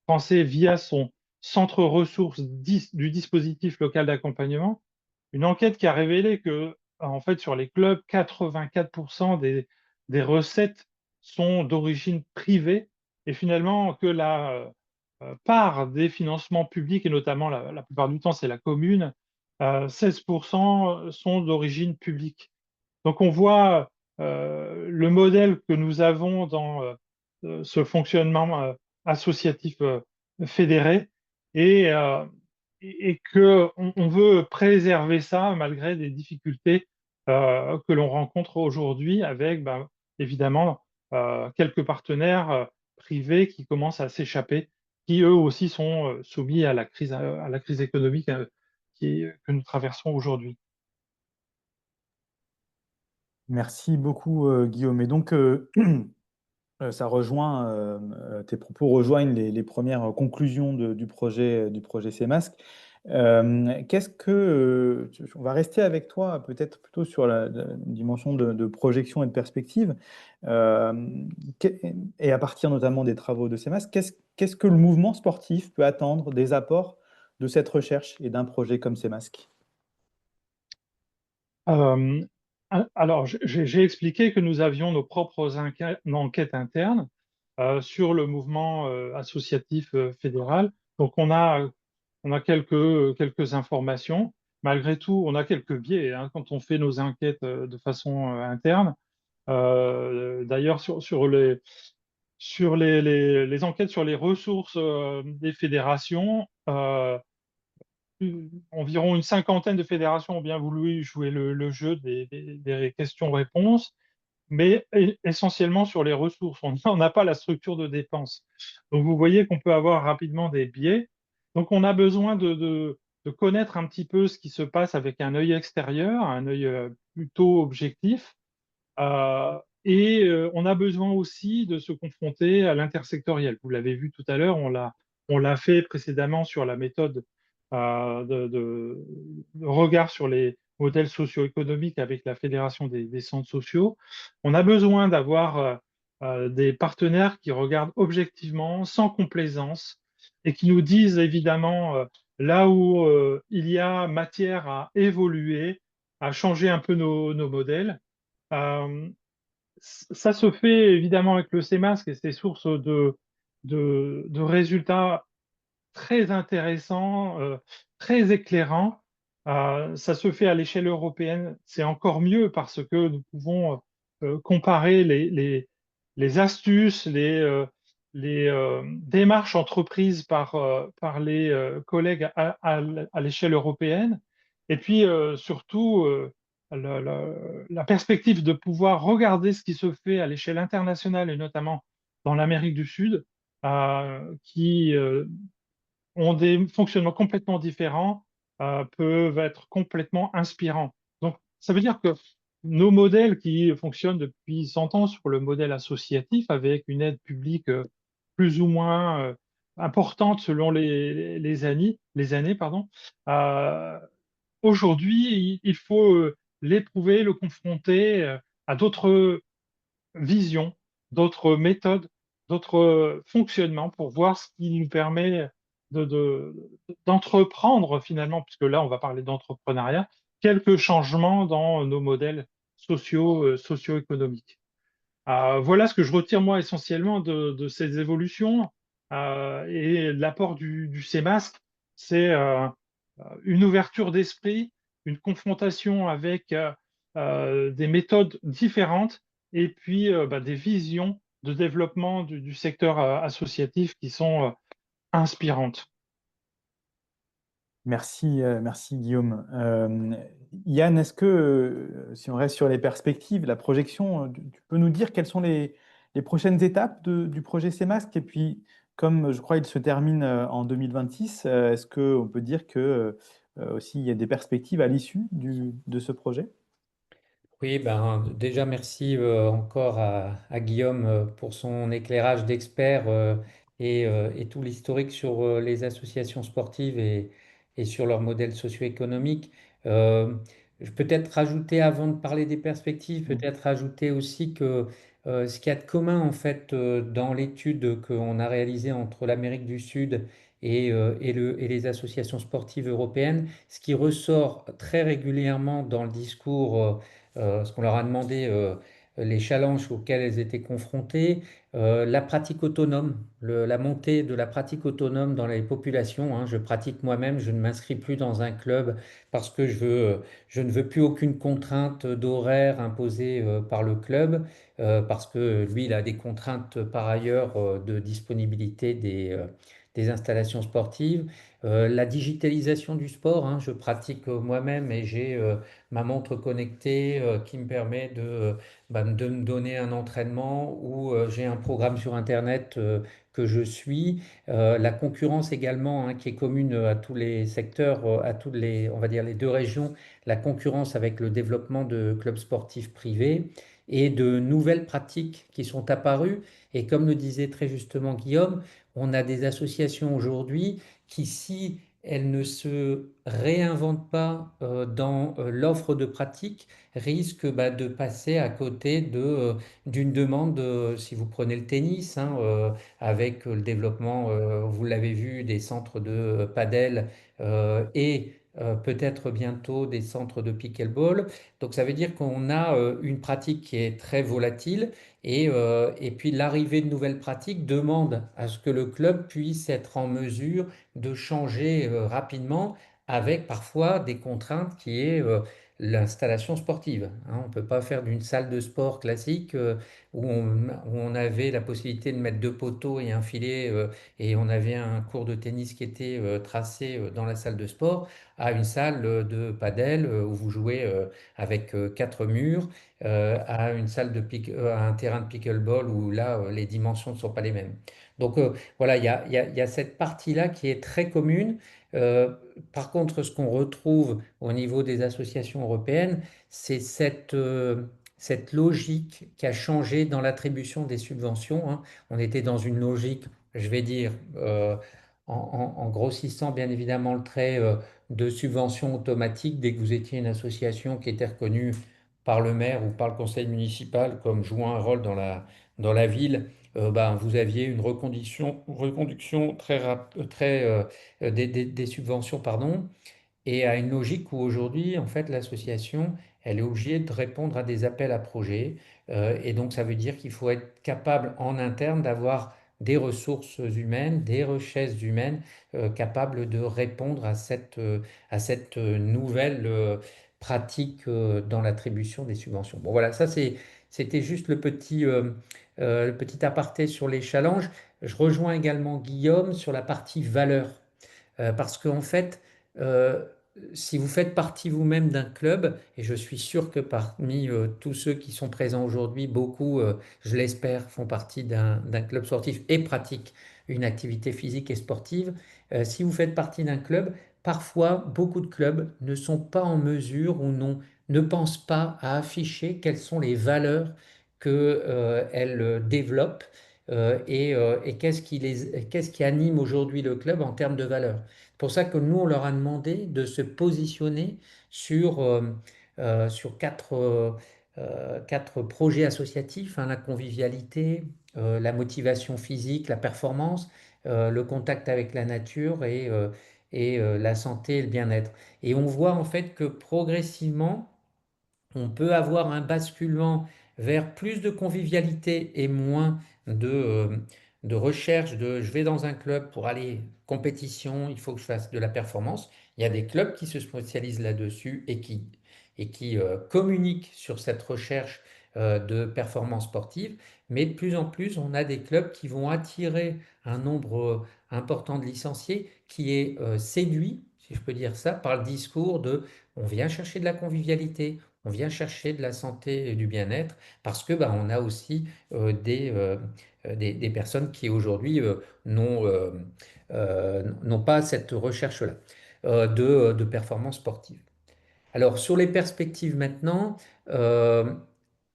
français via son centre ressources du dispositif local d'accompagnement, une enquête qui a révélé que, en fait, sur les clubs, 84% des recettes sont d'origine privée et finalement que la part des financements publics, et notamment la plupart du temps c'est la commune, 16% sont d'origine publique. Donc on voit le modèle que nous avons dans ce fonctionnement associatif fédéré et, et que on veut préserver ça malgré des difficultés que l'on rencontre aujourd'hui avec évidemment quelques partenaires privés qui commencent à s'échapper, qui eux aussi sont soumis à la crise économique que nous traversons aujourd'hui. Merci beaucoup, Guillaume. Et donc, ça rejoint, tes propos rejoignent les premières conclusions du projet CMASC. Qu'est-ce que, on va rester avec toi peut-être plutôt sur la dimension de projection et de perspective. Et à partir notamment des travaux de CMASC, qu'est-ce que le mouvement sportif peut attendre des apports de cette recherche et d'un projet comme CMASC? Euh, alors, j'ai expliqué que nous avions nos propres enquêtes internes sur le mouvement associatif fédéral. Donc, on a quelques informations. Malgré tout, on a quelques biais hein, quand on fait nos enquêtes de façon interne. D'ailleurs, sur les enquêtes sur les ressources des fédérations, environ une cinquantaine de fédérations ont bien voulu jouer le jeu des questions-réponses, mais essentiellement sur les ressources. On n'a pas la structure de dépenses. Donc vous voyez qu'on peut avoir rapidement des biais. Donc on a besoin de connaître un petit peu ce qui se passe avec un œil extérieur, un œil plutôt objectif. On a besoin aussi de se confronter à l'intersectoriel. Vous l'avez vu tout à l'heure, on l'a fait précédemment sur la méthode de regard sur les modèles socio-économiques avec la Fédération des centres sociaux. On a besoin d'avoir des partenaires qui regardent objectivement, sans complaisance, et qui nous disent évidemment là où il y a matière à évoluer, à changer un peu nos modèles. Euh, Ça se fait évidemment avec le CMASC et ses sources de résultats très intéressants, très éclairants. Ça se fait à l'échelle européenne, c'est encore mieux parce que nous pouvons comparer les astuces, les démarches entreprises par les collègues à l'échelle européenne. Et puis surtout, la perspective de pouvoir regarder ce qui se fait à l'échelle internationale et notamment dans l'Amérique du Sud, qui ont des fonctionnements complètement différents, peuvent être complètement inspirants. Donc, ça veut dire que nos modèles qui fonctionnent depuis 100 ans sur le modèle associatif, avec une aide publique plus ou moins importante selon les années, pardon, euh, aujourd'hui, il faut l'éprouver, le confronter à d'autres visions, d'autres méthodes, d'autres fonctionnements pour voir ce qui nous permet d'entreprendre finalement, puisque là on va parler d'entrepreneuriat, quelques changements dans nos modèles socio-économiques. Voilà ce que je retire moi essentiellement de ces évolutions et l'apport du CMASC, c'est une ouverture d'esprit, une confrontation avec des méthodes différentes et puis des visions de développement du secteur associatif qui sont inspirantes. Merci, merci Guillaume. Yann, est-ce que, si on reste sur les perspectives, la projection, tu peux nous dire quelles sont les prochaines étapes du projet CMASC? Et puis, comme je crois il se termine en 2026, est-ce qu'on peut dire que aussi il y a des perspectives à l'issue de ce projet? Oui, ben, déjà merci encore à Guillaume pour son éclairage d'expert et tout l'historique sur les associations sportives et sur leur modèle socio-économique. Euh, je peux peut-être rajouter, avant de parler des perspectives, Mm. peut-être rajouter aussi que ce qu'il y a de commun en fait dans l'étude qu'on a réalisée entre l'Amérique du Sud et les associations sportives européennes, ce qui ressort très régulièrement dans le discours ce qu'on leur a demandé, les challenges auxquels elles étaient confrontées, la pratique autonome, la montée de la pratique autonome dans les populations, hein. Je pratique moi-même, je ne m'inscris plus dans un club parce que je ne veux plus aucune contrainte d'horaire imposée par le club, parce que lui, il a des contraintes par ailleurs de disponibilité des installations sportives. La digitalisation du sport, hein, je pratique moi-même et j'ai ma montre connectée qui me permet de me donner un entraînement ou j'ai un programme sur Internet que je suis. La concurrence également, hein, qui est commune à tous les secteurs, à toutes les, on va dire les deux régions, la concurrence avec le développement de clubs sportifs privés et de nouvelles pratiques qui sont apparues. Et comme le disait très justement Guillaume, on a des associations aujourd'hui qui, si elles ne se réinventent pas dans l'offre de pratique, risquent de passer à côté d'une demande, si vous prenez le tennis, hein, avec le développement, vous l'avez vu, des centres de padel et peut-être bientôt des centres de pickleball. Donc ça veut dire qu'on a une pratique qui est très volatile et puis l'arrivée de nouvelles pratiques demande à ce que le club puisse être en mesure de changer rapidement avec parfois des contraintes qui est l'installation sportive, hein. On ne peut pas faire d'une salle de sport classique où on avait la possibilité de mettre deux poteaux et un filet et on avait un cours de tennis qui était tracé dans la salle de sport à une salle de padel où vous jouez avec quatre murs, à une salle à un terrain de pickleball où là les dimensions ne sont pas les mêmes. Donc voilà, il y a cette partie-là qui est très commune. Euh, Par contre, ce qu'on retrouve au niveau des associations européennes, c'est cette logique qui a changé dans l'attribution des subventions, hein. On était dans une logique, je vais dire, en grossissant bien évidemment le trait de subvention automatique dès que vous étiez une association qui était reconnue par le maire ou par le conseil municipal comme jouant un rôle dans la ville. Vous aviez une reconduction des subventions, pardon, et à une logique où aujourd'hui, en fait, l'association, elle est obligée de répondre à des appels à projets. Et donc, ça veut dire qu'il faut être capable en interne d'avoir des ressources humaines, des richesses humaines capables de répondre à cette nouvelle pratique dans l'attribution des subventions. Bon, voilà, c'était juste le petit aparté sur les challenges. Je rejoins également Guillaume sur la partie valeur. Parce qu'en fait, euh, si vous faites partie vous-même d'un club, et je suis sûr que parmi tous ceux qui sont présents aujourd'hui, beaucoup, je l'espère, font partie d'un club sportif et pratiquent une activité physique et sportive, si vous faites partie d'un club, parfois beaucoup de clubs ne sont pas en mesure ou ne pensent pas à afficher quelles sont les valeurs qu'elles développent et qu'est-ce qui anime aujourd'hui le club en termes de valeurs. C'est pour ça que nous, on leur a demandé de se positionner sur quatre projets associatifs, hein, la convivialité, la motivation physique, la performance, le contact avec la nature et la santé et le bien-être. Et on voit en fait que progressivement, on peut avoir un basculement vers plus de convivialité et moins de, euh, de recherche de je vais dans un club pour aller compétition, il faut que je fasse de la performance. Il y a des clubs qui se spécialisent là-dessus et qui communiquent sur cette recherche de performance sportive. Mais de plus en plus, on a des clubs qui vont attirer un nombre important de licenciés qui est séduit, si je peux dire ça, par le discours de on vient chercher de la convivialité, on vient chercher de la santé et du bien-être parce que on a aussi des personnes qui aujourd'hui n'ont pas cette recherche-là de performance sportive. Alors, sur les perspectives maintenant, euh,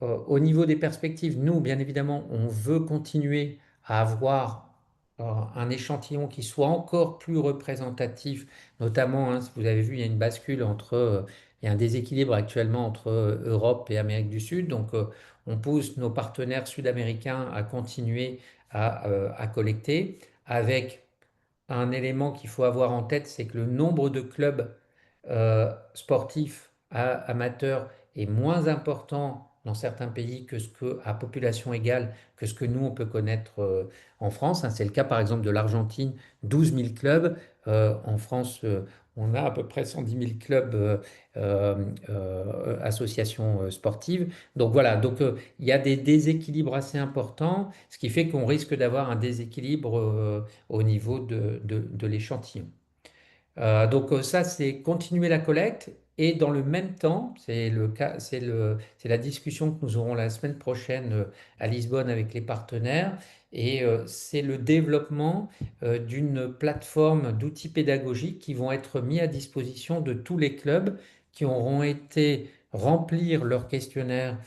au niveau des perspectives, nous, bien évidemment, on veut continuer à avoir un échantillon qui soit encore plus représentatif, notamment, hein, si vous avez vu, il y a une bascule il y a un déséquilibre actuellement entre Europe et Amérique du Sud. Donc, on pousse nos partenaires sud-américains à continuer à collecter avec un élément qu'il faut avoir en tête, c'est que le nombre de clubs sportifs amateurs est moins important dans certains pays que ce que, à population égale, que ce que nous, on peut connaître en France, hein. C'est le cas, par exemple, de l'Argentine, 12 000 clubs. En France, on a à peu près 110 000 clubs, associations sportives. Donc voilà, il y a des déséquilibres assez importants, ce qui fait qu'on risque d'avoir un déséquilibre au niveau de l'échantillon. Ça, c'est continuer la collecte et dans le même temps, c'est la discussion que nous aurons la semaine prochaine à Lisbonne avec les partenaires et c'est le développement d'une plateforme d'outils pédagogiques qui vont être mis à disposition de tous les clubs qui auront été remplir le questionnaire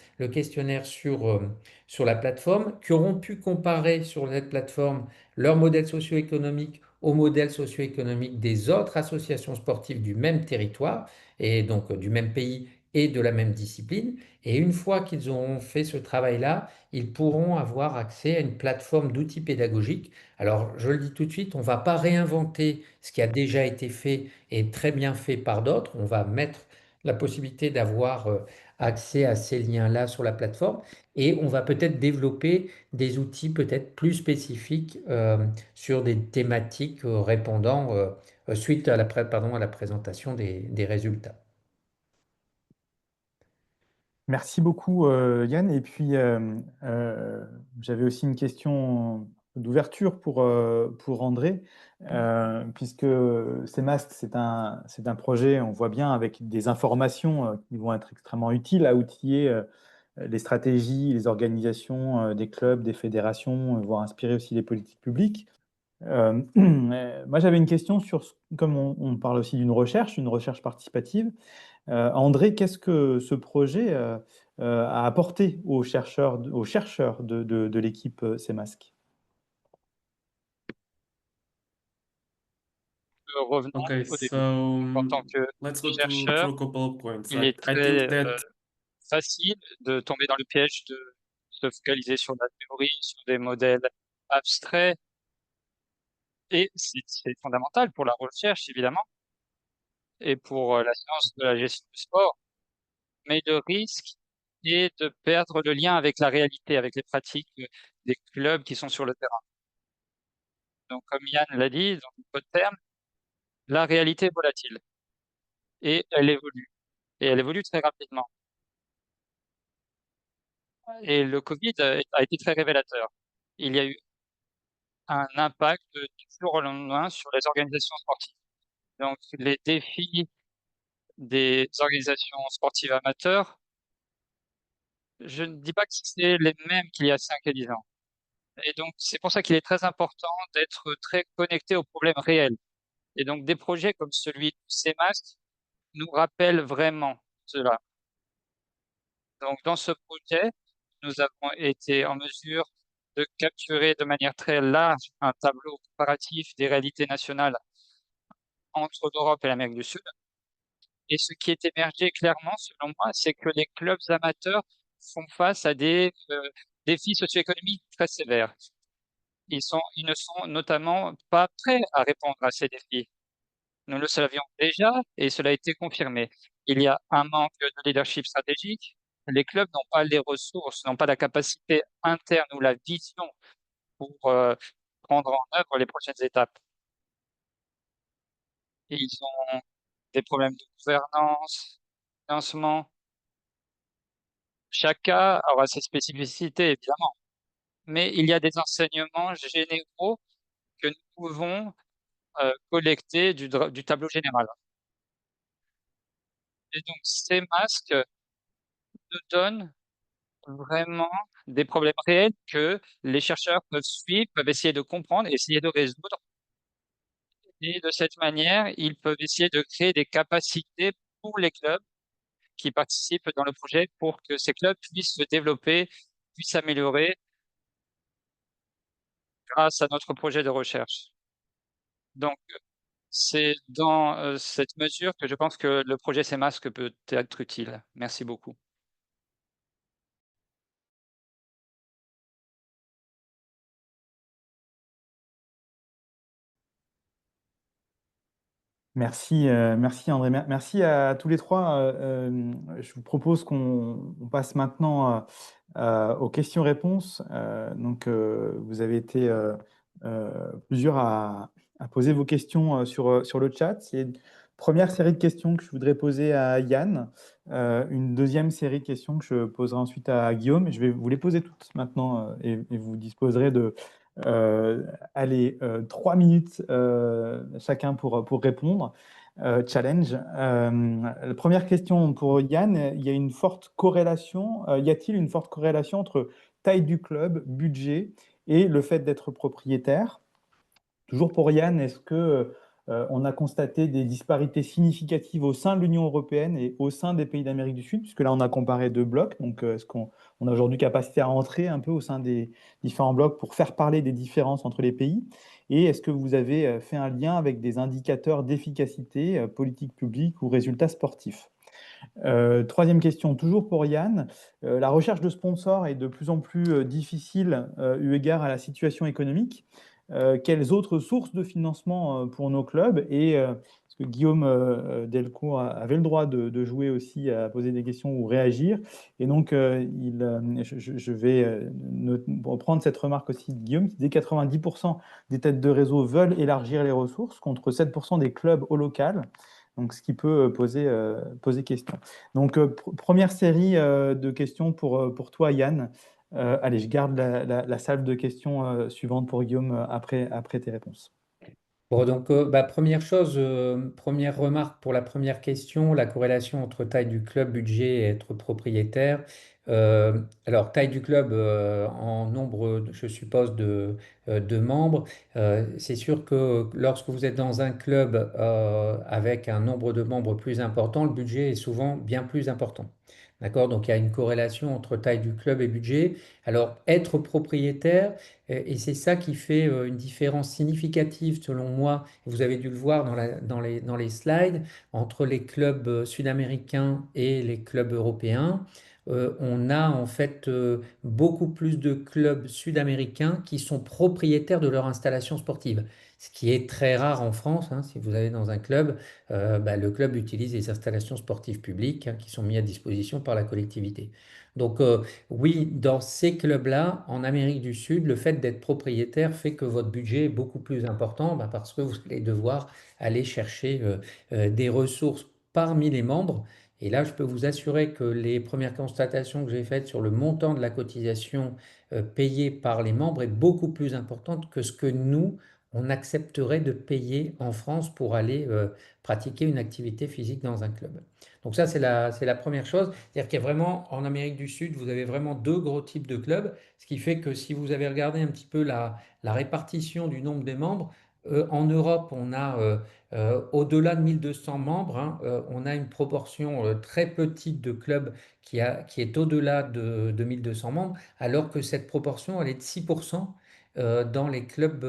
sur la plateforme, qui auront pu comparer sur cette plateforme leur modèle socio-économique au modèle socio-économique des autres associations sportives du même territoire et donc du même pays et de la même discipline. Et une fois qu'ils auront fait ce travail-là, ils pourront avoir accès à une plateforme d'outils pédagogiques. Alors, je le dis tout de suite, on ne va pas réinventer ce qui a déjà été fait et très bien fait par d'autres. On va mettre la possibilité d'avoir accès à ces liens-là sur la plateforme et on va peut-être développer des outils peut-être plus spécifiques sur des thématiques répondant suite à à la présentation des résultats. Merci beaucoup, Yann. Et puis, j'avais aussi une question d'ouverture pour André, puisque CMAST, c'est un projet, on voit bien, avec des informations qui vont être extrêmement utiles à outiller les stratégies, les organisations des clubs, des fédérations, voire inspirer aussi les politiques publiques. Moi, j'avais une question comme on parle aussi d'une une recherche participative. André, qu'est-ce que ce projet a apporté aux chercheurs de l'équipe CMASC? Revenons Okay, au début. so Donc, en tant que let's go chercheur, through a couple of points. il est I think très that facile de tomber dans le piège de se focaliser sur la théorie, sur des modèles abstraits, et c'est fondamental pour la recherche, évidemment, et pour la science de la gestion du sport. Mais le risque est de perdre le lien avec la réalité, avec les pratiques des clubs qui sont sur le terrain. Donc, comme Yann l'a dit, dans peu de termes, la réalité est volatile et elle évolue très rapidement. Et le Covid a été très révélateur. Il y a eu un impact du jour au lendemain sur les organisations sportives. Donc, les défis des organisations sportives amateurs, je ne dis pas que c'est les mêmes qu'il y a 5 et 10 ans. Et donc, c'est pour ça qu'il est très important d'être très connecté aux problèmes réels. Et donc, des projets comme celui de CMAST nous rappellent vraiment cela. Donc, dans ce projet, nous avons été en mesure de capturer de manière très large un tableau comparatif des réalités nationales entre l'Europe et l'Amérique du Sud. Et ce qui est émergé clairement, selon moi, c'est que les clubs amateurs font face à des défis socio-économiques très sévères. Ils ne sont notamment pas prêts à répondre à ces défis. Nous le savions déjà et cela a été confirmé. Il y a un manque de leadership stratégique. Les clubs n'ont pas les ressources, n'ont pas la capacité interne ou la vision pour prendre en œuvre les prochaines étapes. Et ils ont des problèmes de gouvernance, financement. Chaque cas aura ses spécificités, évidemment, mais il y a des enseignements généraux que nous pouvons collecter du tableau général. Et donc, ces masques nous donnent vraiment des problèmes réels que les chercheurs peuvent suivre, peuvent essayer de comprendre, essayer de résoudre. Et de cette manière, ils peuvent essayer de créer des capacités pour les clubs qui participent dans le projet pour que ces clubs puissent se développer, puissent s'améliorer grâce à notre projet de recherche. Donc, c'est dans cette mesure que je pense que le projet CMASC peut être utile. Merci beaucoup. Merci, merci André. Merci à tous les trois. Je vous propose qu'on passe maintenant aux questions-réponses. Vous avez été plusieurs à poser vos questions sur le chat. C'est une première série de questions que je voudrais poser à Yann, une deuxième série de questions que je poserai ensuite à Guillaume. Je vais vous les poser toutes maintenant et vous disposerez de euh, allez, 3 minutes chacun pour répondre. Challenge. La première question pour Yann, il y a une forte corrélation, y a-t-il une forte corrélation entre taille du club, budget et le fait d'être propriétaire? Toujours pour Yann, est-ce que on a constaté des disparités significatives au sein de l'Union européenne et au sein des pays d'Amérique du Sud, puisque là on a comparé deux blocs. Donc est-ce qu'on a aujourd'hui capacité à entrer un peu au sein des différents blocs pour faire parler des différences entre les pays? Et est-ce que vous avez fait un lien avec des indicateurs d'efficacité, politique publique ou résultats sportifs? Troisième question, toujours pour Yann. La recherche de sponsors est de plus en plus difficile eu égard à la situation économique. Quelles autres sources de financement pour nos clubs? Et parce que Guillaume Delcourt avait le droit de jouer aussi, à poser des questions ou réagir. Et donc, je vais reprendre cette remarque aussi de Guillaume qui disait 90% des têtes de réseau veulent élargir les ressources contre 7% des clubs au local. Donc, ce qui peut poser question. Donc, première série de questions pour toi, Yann. Allez, je garde la salle de questions suivante pour Guillaume après tes réponses. Bon, donc, première chose, première remarque pour la première question, la corrélation entre taille du club, budget et être propriétaire. Alors, taille du club en nombre, je suppose, de membres. C'est sûr que lorsque vous êtes dans un club avec un nombre de membres plus important, le budget est souvent bien plus important. D'accord? Donc, il y a une corrélation entre taille du club et budget. Alors, être propriétaire, et c'est ça qui fait une différence significative, selon moi, vous avez dû le voir dans les slides, entre les clubs sud-américains et les clubs européens. On a en fait beaucoup plus de clubs sud-américains qui sont propriétaires de leur installation sportive, ce qui est très rare en France, hein. Si vous allez dans un club, le club utilise les installations sportives publiques, hein, qui sont mises à disposition par la collectivité. Donc, oui, dans ces clubs-là, en Amérique du Sud, le fait d'être propriétaire fait que votre budget est beaucoup plus important, parce que vous allez devoir aller chercher des ressources parmi les membres. Et là, je peux vous assurer que les premières constatations que j'ai faites sur le montant de la cotisation payée par les membres est beaucoup plus importante que ce que nous, on accepterait de payer en France pour aller pratiquer une activité physique dans un club. Donc ça, c'est la première chose. C'est-à-dire qu'il y a vraiment, en Amérique du Sud, vous avez vraiment deux gros types de clubs, ce qui fait que si vous avez regardé un petit peu la répartition du nombre des membres, en Europe, on a au-delà de 1200 membres, hein, on a une proportion très petite de clubs qui est au-delà de 1200 membres, alors que cette proportion, elle est de 6% dans les clubs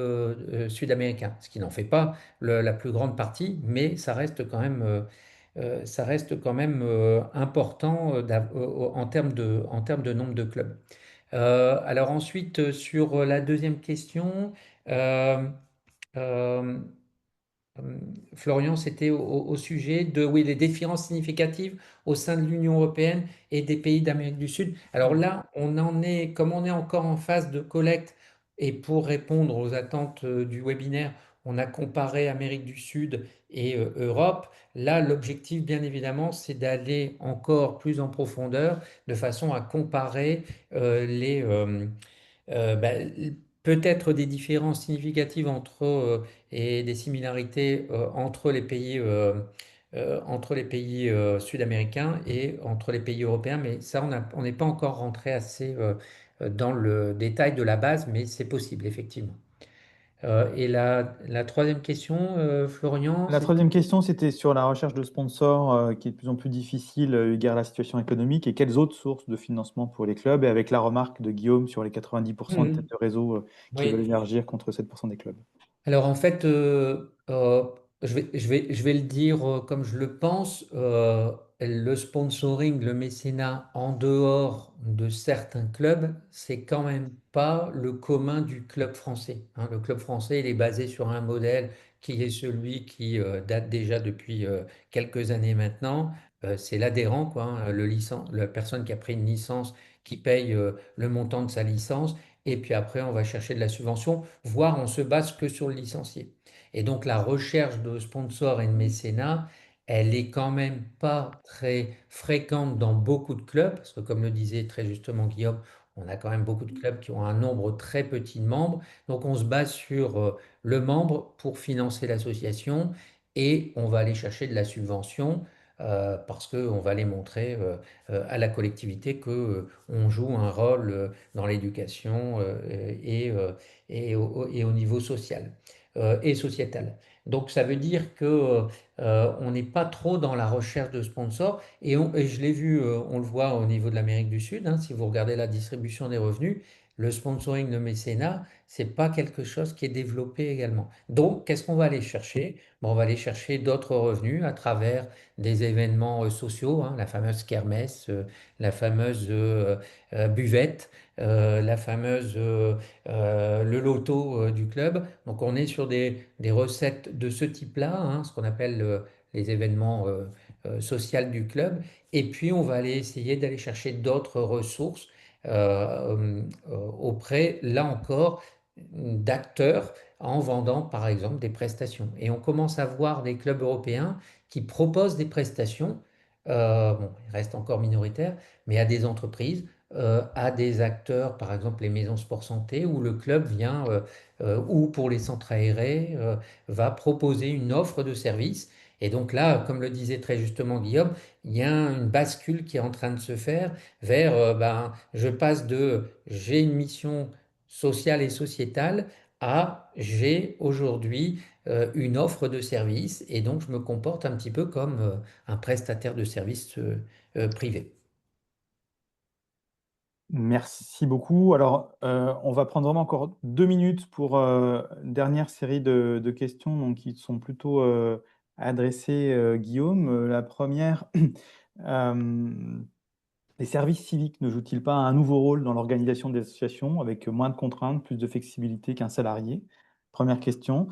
sud-américains, ce qui n'en fait pas la plus grande partie, mais ça reste quand même important en termes de nombre de clubs. Alors ensuite, sur la deuxième question, euh, euh, euh, Florian, c'était au sujet de, oui, les différences significatives au sein de l'Union européenne et des pays d'Amérique du Sud. Alors là, comme on est encore en phase de collecte, et pour répondre aux attentes du webinaire, on a comparé Amérique du Sud et Europe. Là, l'objectif, bien évidemment, c'est d'aller encore plus en profondeur de façon à comparer les, euh, bah, peut-être des différences significatives et des similarités entre les pays sud-américains et entre les pays européens, mais ça, on n'est pas encore rentré assez dans le détail de la base, mais c'est possible, effectivement. Et la troisième question, Florian, La c'est... troisième question, c'était sur la recherche de sponsors qui est de plus en plus difficile égard à la situation économique et quelles autres sources de financement pour les clubs, et avec la remarque de Guillaume sur les 90% de têtes Mhm. de réseau qui veulent Oui. élargir contre 7% des clubs. Alors en fait, je vais le dire comme je le pense, le sponsoring, le mécénat en dehors de certains clubs, c'est quand même pas le commun du club français, hein. Le club français, il est basé sur un modèle qui est celui qui date déjà depuis quelques années maintenant. C'est l'adhérent, quoi, hein, la personne qui a pris une licence, qui paye le montant de sa licence, et puis après on va chercher de la subvention, voire on se base que sur le licencié. Et donc la recherche de sponsors et de mécénat, elle est quand même pas très fréquente dans beaucoup de clubs, parce que comme le disait très justement Guillaume, on a quand même beaucoup de clubs qui ont un nombre très petit de membres. Donc on se base sur le membre pour financer l'association et on va aller chercher de la subvention parce qu'on va aller montrer à la collectivité que on joue un rôle dans l'éducation et au niveau social et sociétal. Donc ça veut dire que on n'est pas trop dans la recherche de sponsors et je l'ai vu, on le voit au niveau de l'Amérique du Sud, hein, si vous regardez la distribution des revenus, le sponsoring, le mécénat, c'est pas quelque chose qui est développé également. Donc qu'est-ce qu'on va aller chercher? Bon, on va aller chercher d'autres revenus à travers des événements sociaux, hein, la fameuse kermesse, la fameuse buvette, la fameuse le loto du club. Donc on est sur des recettes de ce type-là, hein, ce qu'on appelle les événements sociaux du club. Et puis on va aller essayer d'aller chercher d'autres ressources auprès, là encore, d'acteurs en vendant par exemple des prestations. Et on commence à voir des clubs européens qui proposent des prestations, bon, ils restent encore minoritaires, mais à des entreprises, à des acteurs, par exemple les maisons sport santé, où le club vient, ou pour les centres aérés, va proposer une offre de service. Et donc là, comme le disait très justement Guillaume, il y a une bascule qui est en train de se faire vers, ben, je passe de j'ai une mission sociale et sociétale à j'ai aujourd'hui une offre de service et donc je me comporte un petit peu comme un prestataire de service privé. Merci beaucoup. Alors, on va prendre vraiment encore 2 minutes pour une dernière série de questions donc, qui sont plutôt adressées, Guillaume. La première, euh, les services civiques ne jouent-ils pas un nouveau rôle dans l'organisation des associations avec moins de contraintes, plus de flexibilité qu'un salarié? Première question.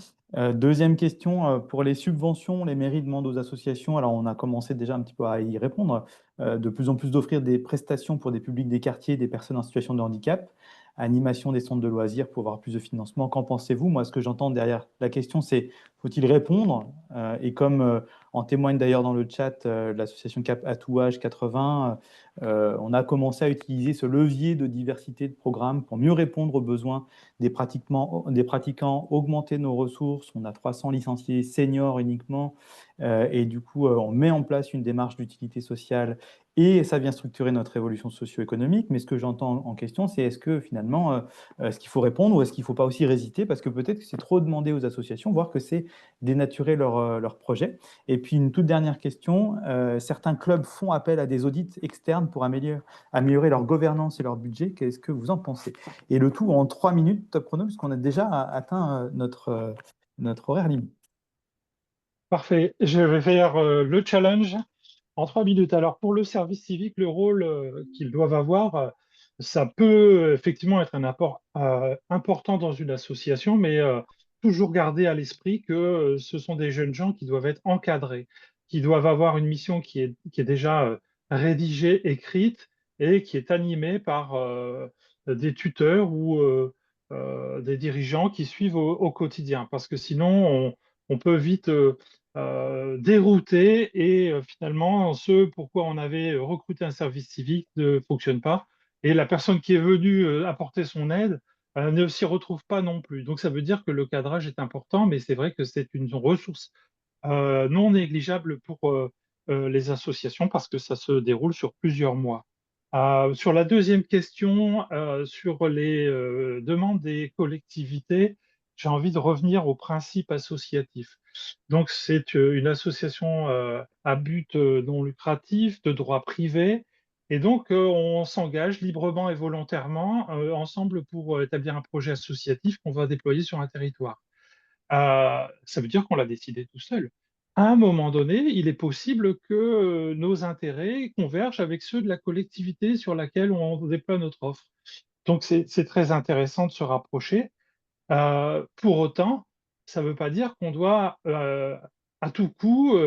Deuxième question, pour les subventions, les mairies demandent aux associations, alors on a commencé déjà un petit peu à y répondre, de plus en plus d'offrir des prestations pour des publics des quartiers, des personnes en situation de handicap, animation des centres de loisirs pour avoir plus de financement. Qu'en pensez-vous? Moi, ce que j'entends derrière la question, c'est faut-il répondre? Et comme en témoigne d'ailleurs dans le chat l'association Cap Atouage 80, on a commencé à utiliser ce levier de diversité de programmes pour mieux répondre aux besoins des pratiquants, augmenter nos ressources. On a 300 licenciés seniors uniquement. Et du coup, on met en place une démarche d'utilité sociale et ça vient structurer notre évolution socio-économique. Mais ce que j'entends en question, c'est est-ce que finalement, est-ce qu'il faut répondre ou est-ce qu'il ne faut pas aussi hésiter? Parce que peut-être que c'est trop demandé aux associations, voire que c'est dénaturer leur projet. Et puis une toute dernière question, certains clubs font appel à des audits externes pour améliorer leur gouvernance et leur budget. Qu'est-ce que vous en pensez? Et le tout en 3 minutes, top chrono, puisqu'on a déjà atteint notre horaire limite. Parfait. Je vais faire le challenge en 3 minutes. Alors, pour le service civique, le rôle qu'ils doivent avoir, ça peut effectivement être un apport important dans une association, mais toujours garder à l'esprit que ce sont des jeunes gens qui doivent être encadrés, qui doivent avoir une mission qui est déjà rédigée, écrite et qui est animée par des tuteurs ou des dirigeants qui suivent au quotidien. Parce que sinon, on peut vite dérouté et finalement ce pourquoi on avait recruté un service civique ne fonctionne pas et la personne qui est venue apporter son aide ne s'y retrouve pas non plus. Donc ça veut dire que le cadrage est important, mais c'est vrai que c'est une ressource non négligeable pour les associations parce que ça se déroule sur plusieurs mois. Sur la deuxième question, sur les demandes des collectivités, j'ai envie de revenir au principe associatif. Donc, c'est une association à but non lucratif, de droit privé. Et donc, on s'engage librement et volontairement ensemble pour établir un projet associatif qu'on va déployer sur un territoire. Ça veut dire qu'on l'a décidé tout seul. À un moment donné, il est possible que nos intérêts convergent avec ceux de la collectivité sur laquelle on déploie notre offre. Donc, c'est très intéressant de se rapprocher. Pour autant, ça ne veut pas dire qu'on doit à tout coup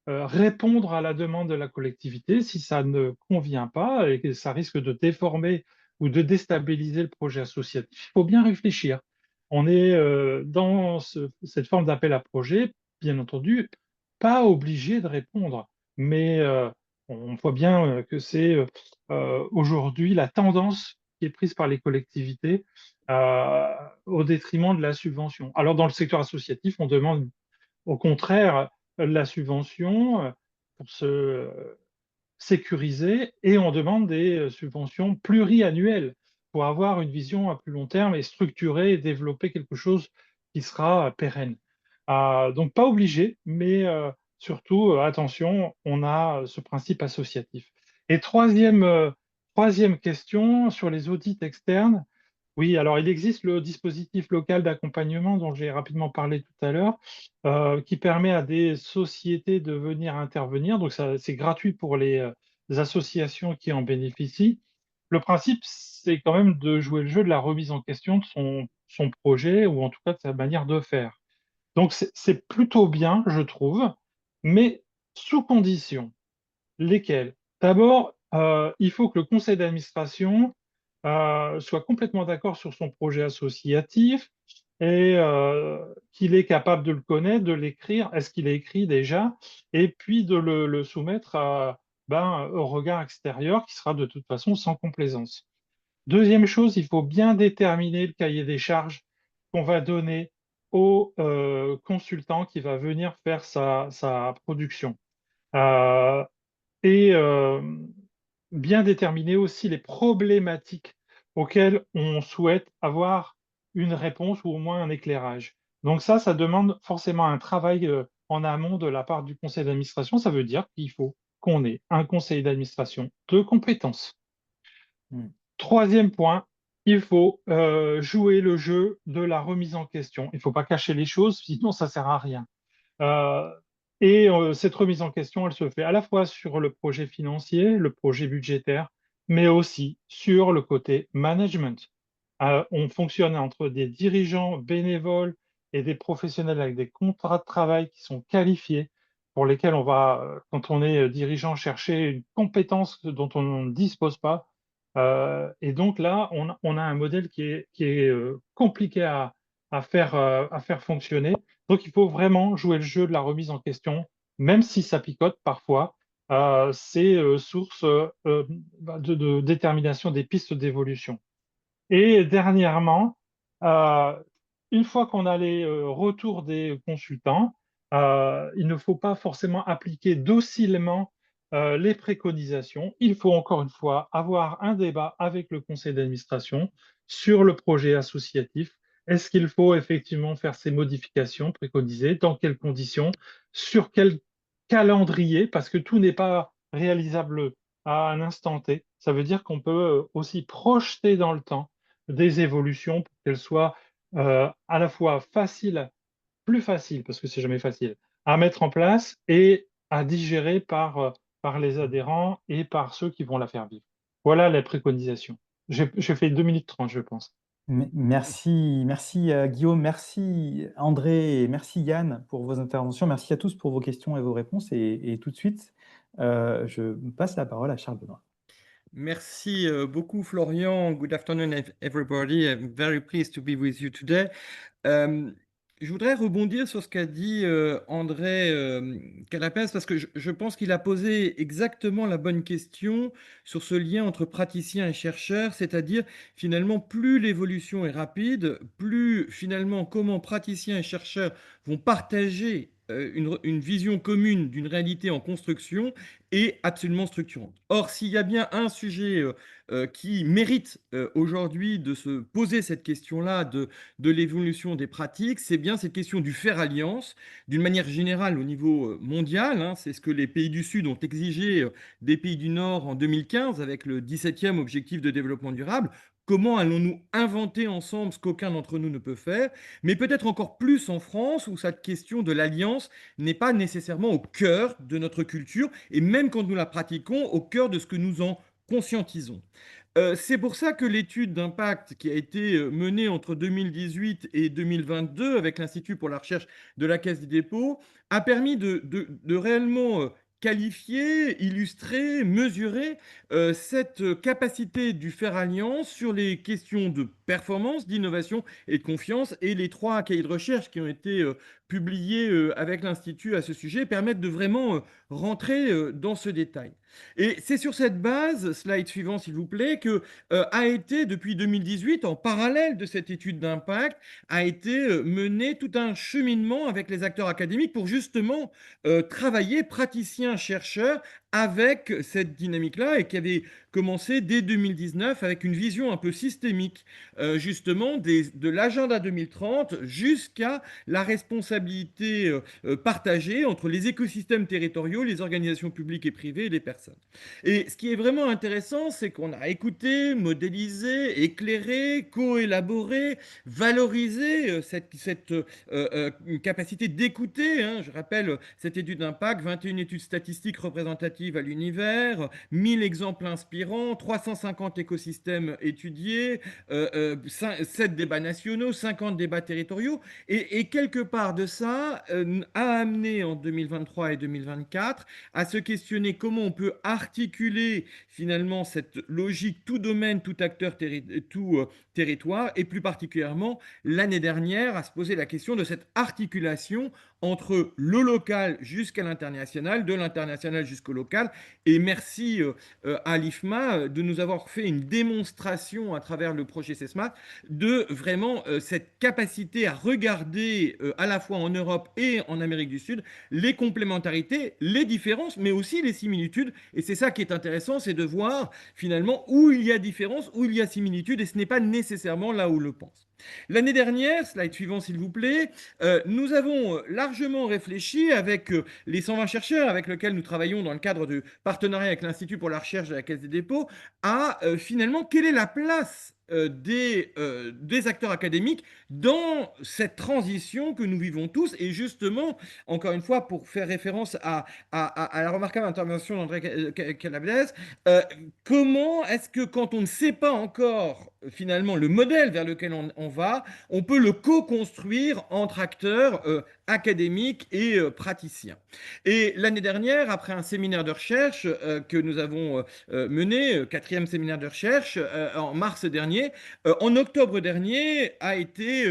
répondre à la demande de la collectivité si ça ne convient pas et que ça risque de déformer ou de déstabiliser le projet associatif. Il faut bien réfléchir. On est dans cette forme d'appel à projet, bien entendu, pas obligé de répondre, mais on voit bien que c'est aujourd'hui la tendance qui est prise par les collectivités euh, au détriment de la subvention. Alors, dans le secteur associatif, on demande au contraire la subvention pour se sécurisé et on demande des subventions pluriannuelles pour avoir une vision à plus long terme et structurer et développer quelque chose qui sera pérenne. Donc pas obligé, mais surtout attention, on a ce principe associatif. Et troisième question sur les audits externes. Oui, alors il existe le dispositif local d'accompagnement dont j'ai rapidement parlé tout à l'heure, qui permet à des sociétés de venir intervenir. Donc c'est gratuit pour les associations qui en bénéficient. Le principe, c'est quand même de jouer le jeu de la remise en question de son projet ou en tout cas de sa manière de faire. Donc c'est plutôt bien, je trouve, mais sous condition. Lesquels? D'abord, il faut que le conseil d'administration soit complètement d'accord sur son projet associatif et qu'il est capable de le connaître, de l'écrire. Est-ce qu'il est écrit déjà? Et puis de le soumettre au regard extérieur qui sera de toute façon sans complaisance. Deuxième chose, il faut bien déterminer le cahier des charges qu'on va donner au consultant qui va venir faire sa production. Euh, et bien déterminer aussi les problématiques auxquelles on souhaite avoir une réponse ou au moins un éclairage. Donc ça demande forcément un travail en amont de la part du conseil d'administration. Ça veut dire qu'il faut qu'on ait un conseil d'administration de compétences. Troisième point, il faut jouer le jeu de la remise en question. Il ne faut pas cacher les choses, sinon ça ne sert à rien. Euh, cette remise en question, elle se fait à la fois sur le projet financier, le projet budgétaire, mais aussi sur le côté management. On fonctionne entre des dirigeants bénévoles et des professionnels avec des contrats de travail qui sont qualifiés, pour lesquels on va, quand on est dirigeant, chercher une compétence dont on ne dispose pas. Et donc là, on a un modèle qui est compliqué à faire fonctionner. Donc, il faut vraiment jouer le jeu de la remise en question, même si ça picote parfois. C'est source de détermination des pistes d'évolution. Et dernièrement, euh, une fois qu'on a les retours des consultants, il ne faut pas forcément appliquer docilement les préconisations. Il faut encore une fois avoir un débat avec le conseil d'administration sur le projet associatif. Est-ce qu'il faut effectivement faire ces modifications préconisées? Dans quelles conditions? Sur quel calendrier? Parce que tout n'est pas réalisable à un instant T. Ça veut dire qu'on peut aussi projeter dans le temps des évolutions pour qu'elles soient à la fois faciles, plus faciles, parce que c'est jamais facile, à mettre en place et à digérer par les adhérents et par ceux qui vont la faire vivre. Voilà les préconisations. J'ai fait 2 minutes 30, je pense. Merci, merci Guillaume, merci André et merci Yann pour vos interventions. Merci à tous pour vos questions et vos réponses. Et tout de suite, je passe la parole à Charles Benoît. Merci beaucoup, Florian. Good afternoon, everybody. I'm very pleased to be with you today. Je voudrais rebondir sur ce qu'a dit André Calapès parce que je pense qu'il a posé exactement la bonne question sur ce lien entre praticien et chercheur, c'est-à-dire finalement plus l'évolution est rapide, plus finalement comment praticiens et chercheurs vont partager une vision commune d'une réalité en construction est absolument structurante. Or, s'il y a bien un sujet qui mérite aujourd'hui de se poser cette question-là de l'évolution des pratiques, c'est bien cette question du faire alliance, d'une manière générale au niveau mondial, hein. C'est ce que les pays du Sud ont exigé des pays du Nord en 2015 avec le 17e objectif de développement durable. Comment allons-nous inventer ensemble ce qu'aucun d'entre nous ne peut faire? Mais peut-être encore plus en France, où cette question de l'alliance n'est pas nécessairement au cœur de notre culture, et même quand nous la pratiquons, au cœur de ce que nous en conscientisons. C'est pour ça que l'étude d'impact qui a été menée entre 2018 et 2022 avec l'Institut pour la recherche de la Caisse des dépôts a permis de réellement qualifier, illustrer, mesurer cette capacité du faire alliance sur les questions de performance, d'innovation et de confiance. Et les 3 cahiers de recherche qui ont été publiés avec l'Institut à ce sujet permettent de vraiment rentrer dans ce détail. Et c'est sur cette base, slide suivant s'il vous plaît, que a été depuis 2018, en parallèle de cette étude d'impact, a été mené tout un cheminement avec les acteurs académiques pour justement travailler, praticiens, chercheurs, avec cette dynamique-là et qui avait commencé dès 2019 avec une vision un peu systémique justement de l'agenda 2030 jusqu'à la responsabilité partagée entre les écosystèmes territoriaux, les organisations publiques et privées et les personnes. Et ce qui est vraiment intéressant, c'est qu'on a écouté, modélisé, éclairé, co-élaboré, valorisé cette capacité d'écouter, hein. Je rappelle cette étude d'impact, 21 études statistiques représentatives à l'univers, 1000 exemples inspirants, 350 écosystèmes étudiés, 7 débats nationaux, 50 débats territoriaux. Et quelque part de ça a amené en 2023 et 2024 à se questionner comment on peut articuler finalement cette logique tout domaine, tout acteur, tout territoire, et plus particulièrement l'année dernière à se poser la question de cette articulation entre le local jusqu'à l'international, de l'international jusqu'au local. Et merci à l'IFMA de nous avoir fait une démonstration à travers le projet CESMAT de vraiment cette capacité à regarder à la fois en Europe et en Amérique du Sud les complémentarités, les différences, mais aussi les similitudes. Et c'est ça qui est intéressant, c'est de voir finalement où il y a différence, où il y a similitude, et ce n'est pas nécessairement là où le pense. L'année dernière, slide suivant s'il vous plaît, nous avons largement réfléchi avec les 120 chercheurs avec lesquels nous travaillons dans le cadre du partenariat avec l'Institut pour la recherche de la Caisse des dépôts à finalement quelle est la place des acteurs académiques dans cette transition que nous vivons tous. Et justement, encore une fois, pour faire référence à la remarquable intervention d'André Calabès, comment est-ce que quand on ne sait pas encore finalement le modèle vers lequel on va, on peut le co-construire entre acteurs académiques et praticiens. Et l'année dernière, après un séminaire de recherche que nous avons mené, 4e séminaire de recherche en mars dernier, en octobre dernier a été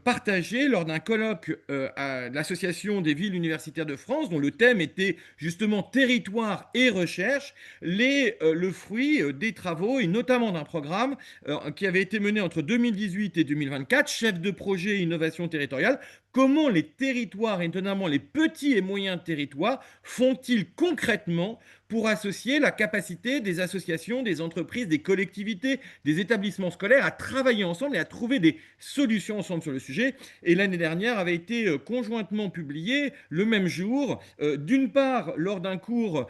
partagé lors d'un colloque à l'Association des villes universitaires de France, dont le thème était justement territoire et recherche, le fruit des travaux et notamment d'un programme qui avait été mené entre 2018 et 2024, chef de projet innovation territoriale. Comment les territoires, et notamment les petits et moyens territoires, font-ils concrètement pour associer la capacité des associations, des entreprises, des collectivités, des établissements scolaires à travailler ensemble et à trouver des solutions ensemble sur le sujet. Et l'année dernière avait été conjointement publié le même jour, d'une part lors d'un cours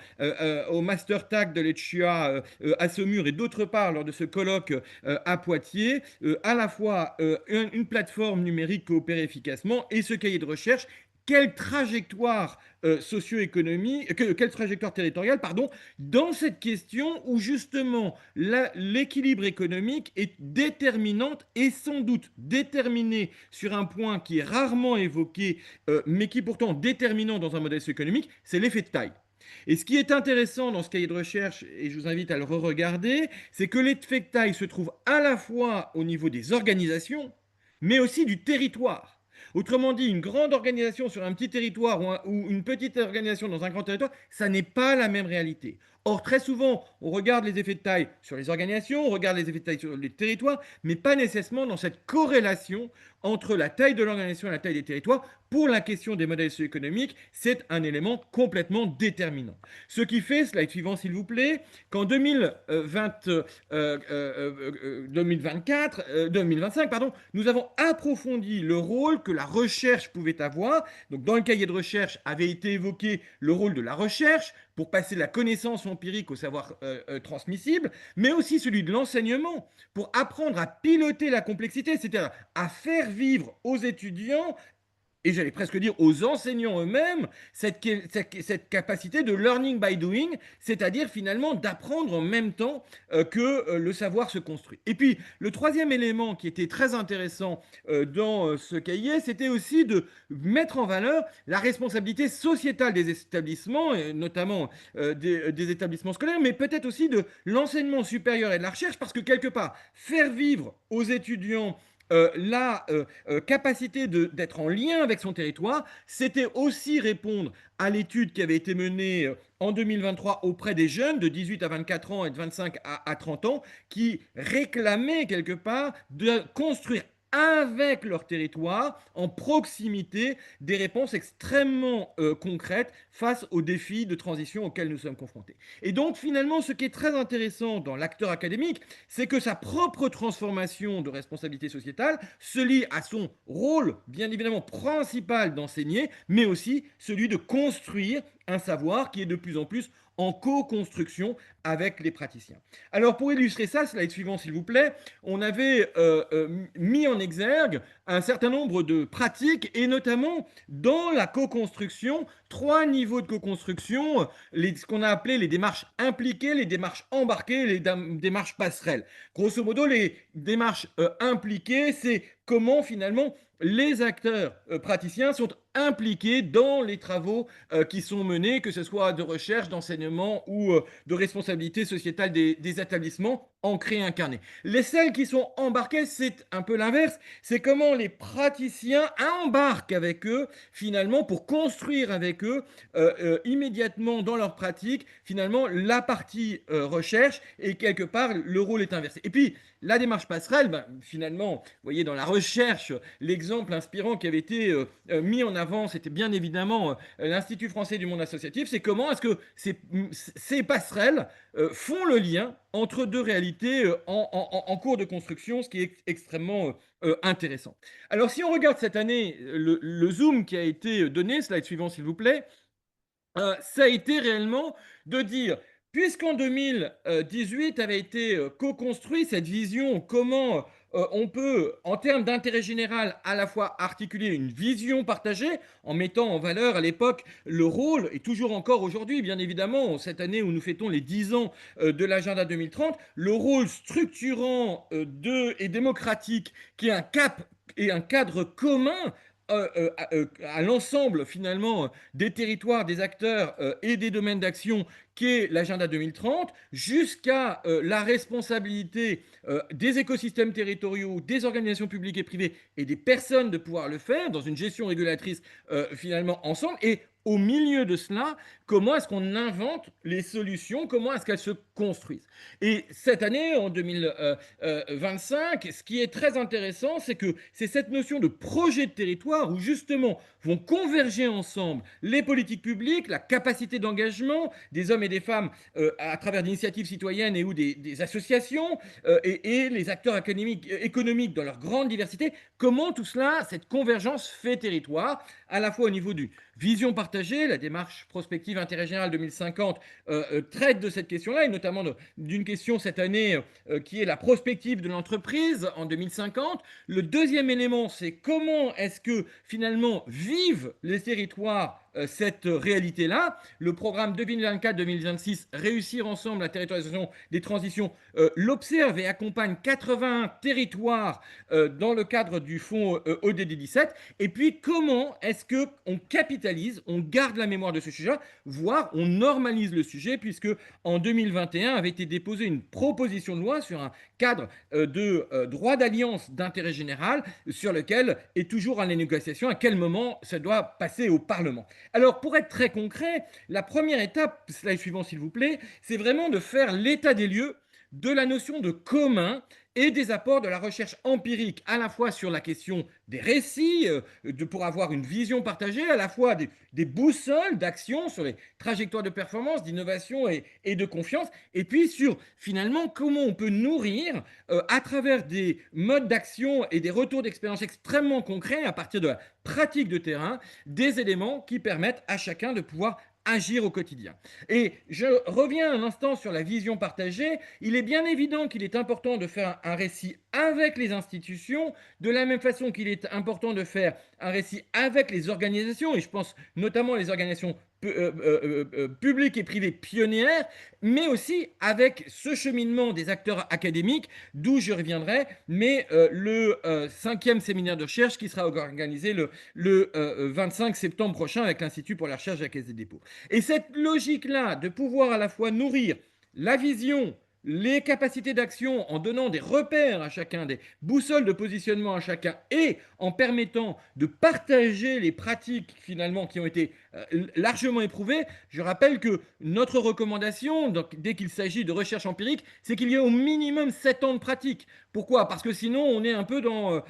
au Master Tag de l'ETCHUA à Saumur et d'autre part lors de ce colloque à Poitiers, à la fois une plateforme numérique coopère efficacement et ce cahier de recherche. Quelle trajectoire socio-économique, quelle trajectoire territoriale, pardon, dans cette question où justement l'équilibre économique est déterminante et sans doute déterminé sur un point qui est rarement évoqué, mais qui est pourtant déterminant dans un modèle socio-économique, c'est l'effet de taille. Et ce qui est intéressant dans ce cahier de recherche, et je vous invite à le re-regarder, c'est que l'effet de taille se trouve à la fois au niveau des organisations, mais aussi du territoire. Autrement dit, une grande organisation sur un petit territoire ou une petite organisation dans un grand territoire, ça n'est pas la même réalité. Or, très souvent, on regarde les effets de taille sur les organisations, on regarde les effets de taille sur les territoires, mais pas nécessairement dans cette corrélation entre la taille de l'organisation et la taille des territoires. Pour la question des modèles socio-économiques, c'est un élément complètement déterminant. Ce qui fait, slide suivant s'il vous plaît, qu'en 2025, nous avons approfondi le rôle que la recherche pouvait avoir. Donc, dans le cahier de recherche avait été évoqué le rôle de la recherche pour passer la connaissance empirique au savoir transmissible, mais aussi celui de l'enseignement pour apprendre à piloter la complexité, c'est-à-dire à faire vivre aux étudiants et j'allais presque dire aux enseignants eux-mêmes, cette capacité de learning by doing, c'est-à-dire finalement d'apprendre en même temps que le savoir se construit. Et puis, le troisième élément qui était très intéressant dans ce cahier, c'était aussi de mettre en valeur la responsabilité sociétale des établissements, et notamment des établissements scolaires, mais peut-être aussi de l'enseignement supérieur et de la recherche, parce que quelque part, faire vivre aux étudiants la capacité d'être en lien avec son territoire, c'était aussi répondre à l'étude qui avait été menée en 2023 auprès des jeunes de 18 à 24 ans et de 25 à 30 ans qui réclamaient quelque part de construire avec leur territoire, en proximité, des réponses extrêmement concrètes face aux défis de transition auxquels nous sommes confrontés. Et donc finalement, ce qui est très intéressant dans l'acteur académique, c'est que sa propre transformation de responsabilité sociétale se lie à son rôle, bien évidemment, principal d'enseigner, mais aussi celui de construire un savoir qui est de plus en plus en co-construction avec les praticiens. Alors pour illustrer ça, slide suivant s'il vous plaît, on avait mis en exergue un certain nombre de pratiques et notamment dans la co-construction, 3 niveaux de co-construction, ce qu'on a appelé les démarches impliquées, les démarches embarquées, les démarches passerelles. Grosso modo, les démarches impliquées, c'est comment finalement les acteurs praticiens sont impliqués dans les travaux qui sont menés, que ce soit de recherche, d'enseignement ou de responsabilité sociétale des établissements ancrés et incarnés. Celles qui sont embarquées, c'est un peu l'inverse. C'est comment les praticiens embarquent avec eux, finalement, pour construire avec eux immédiatement dans leur pratique, finalement, la partie recherche et quelque part, le rôle est inversé. Et puis, la démarche passerelle, finalement, vous voyez dans la recherche, l'exemple inspirant qui avait été mis en avant, c'était bien évidemment l'Institut français du monde associatif, c'est comment est-ce que ces passerelles font le lien entre 2 réalités en cours de construction, ce qui est extrêmement intéressant. Alors si on regarde cette année, le zoom qui a été donné, slide suivant s'il vous plaît, ça a été réellement de dire, puisqu'en 2018 avait été co-construit cette vision, comment on peut, en termes d'intérêt général, à la fois articuler une vision partagée, en mettant en valeur à l'époque le rôle, et toujours encore aujourd'hui, bien évidemment, cette année où nous fêtons les 10 ans de l'agenda 2030, le rôle structurant et démocratique qui est un cap et un cadre commun à l'ensemble finalement des territoires, des acteurs et des domaines d'action qu'est l'agenda 2030, jusqu'à la responsabilité des écosystèmes territoriaux, des organisations publiques et privées et des personnes de pouvoir le faire dans une gestion régulatrice finalement ensemble. Et au milieu de cela, comment est-ce qu'on invente les solutions, comment est-ce qu'elles se construisent. Et cette année, en 2025, ce qui est très intéressant, c'est que c'est cette notion de projet de territoire où justement vont converger ensemble les politiques publiques, la capacité d'engagement des hommes et des femmes à travers d'initiatives citoyennes et ou des associations et les acteurs économiques dans leur grande diversité. Comment tout cela, cette convergence fait territoire, à la fois au niveau du vision partagée, la démarche prospective intérêt général 2050 traite de cette question-là, et notamment d'une question cette année qui est la prospective de l'entreprise en 2050. Le deuxième élément, c'est comment est-ce que finalement vivent les territoires cette réalité-là. Le programme 2024-2026, Réussir ensemble la territorialisation des transitions, l'observe et accompagne 80 territoires dans le cadre du fonds ODD 17. Et puis, comment est-ce qu'on capitalise, on garde la mémoire de ce sujet, voire on normalise le sujet, puisque en 2021 avait été déposée une proposition de loi sur un cadre de droit d'alliance d'intérêt général sur lequel est toujours en négociation à quel moment ça doit passer au Parlement. Alors, pour être très concret, la première étape, slide suivant s'il vous plaît, c'est vraiment de faire l'état des lieux de la notion de commun et des apports de la recherche empirique, à la fois sur la question des récits, pour avoir une vision partagée, à la fois des boussoles d'action sur les trajectoires de performance, d'innovation et de confiance, et puis sur finalement comment on peut nourrir à travers des modes d'action et des retours d'expérience extrêmement concrets à partir de la pratique de terrain, des éléments qui permettent à chacun de pouvoir agir au quotidien. Et je reviens un instant sur la vision partagée. Il est bien évident qu'il est important de faire un récit avec les institutions, de la même façon qu'il est important de faire un récit avec les organisations, et je pense notamment les organisations publiques et privées pionnières, mais aussi avec ce cheminement des acteurs académiques, d'où je reviendrai, mais le 5e séminaire de recherche qui sera organisé le 25 septembre prochain avec l'Institut pour la recherche de la Caisse des dépôts. Et cette logique-là de pouvoir à la fois nourrir la vision, les capacités d'action en donnant des repères à chacun, des boussoles de positionnement à chacun et en permettant de partager les pratiques finalement qui ont été largement éprouvées. Je rappelle que notre recommandation, donc, dès qu'il s'agit de recherche empirique, c'est qu'il y ait au minimum 7 ans de pratique. Pourquoi? Parce que sinon on est un peu dans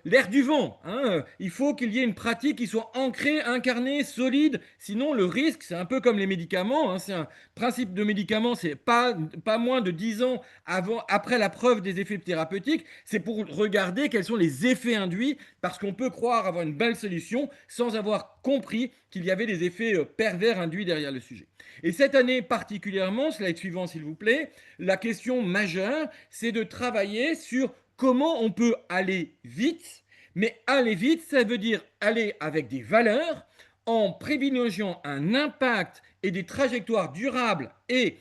l'air du vent, hein. Il faut qu'il y ait une pratique qui soit ancrée, incarnée, solide. Sinon le risque, c'est un peu comme les médicaments, hein. C'est un principe de médicament, c'est pas moins de 10 ans après la preuve des effets thérapeutiques. C'est pour regarder quels sont les effets induits, parce qu'on peut croire avoir une belle solution sans avoir compris qu'il y avait des effets pervers induits derrière le sujet. Et cette année particulièrement, slide suivant s'il vous plaît, la question majeure, c'est de travailler sur comment on peut aller vite, mais aller vite, ça veut dire aller avec des valeurs, en privilégiant un impact et des trajectoires durables et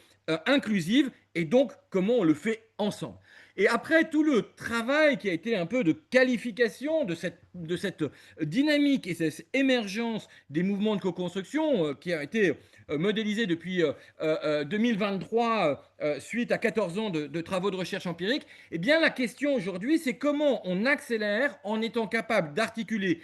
inclusives, et donc comment on le fait ensemble. Et après tout le travail qui a été un peu de qualification de cette dynamique et cette émergence des mouvements de co-construction qui a été modélisé depuis 2023 suite à 14 ans de travaux de recherche empirique, eh bien la question aujourd'hui, c'est comment on accélère en étant capable d'articuler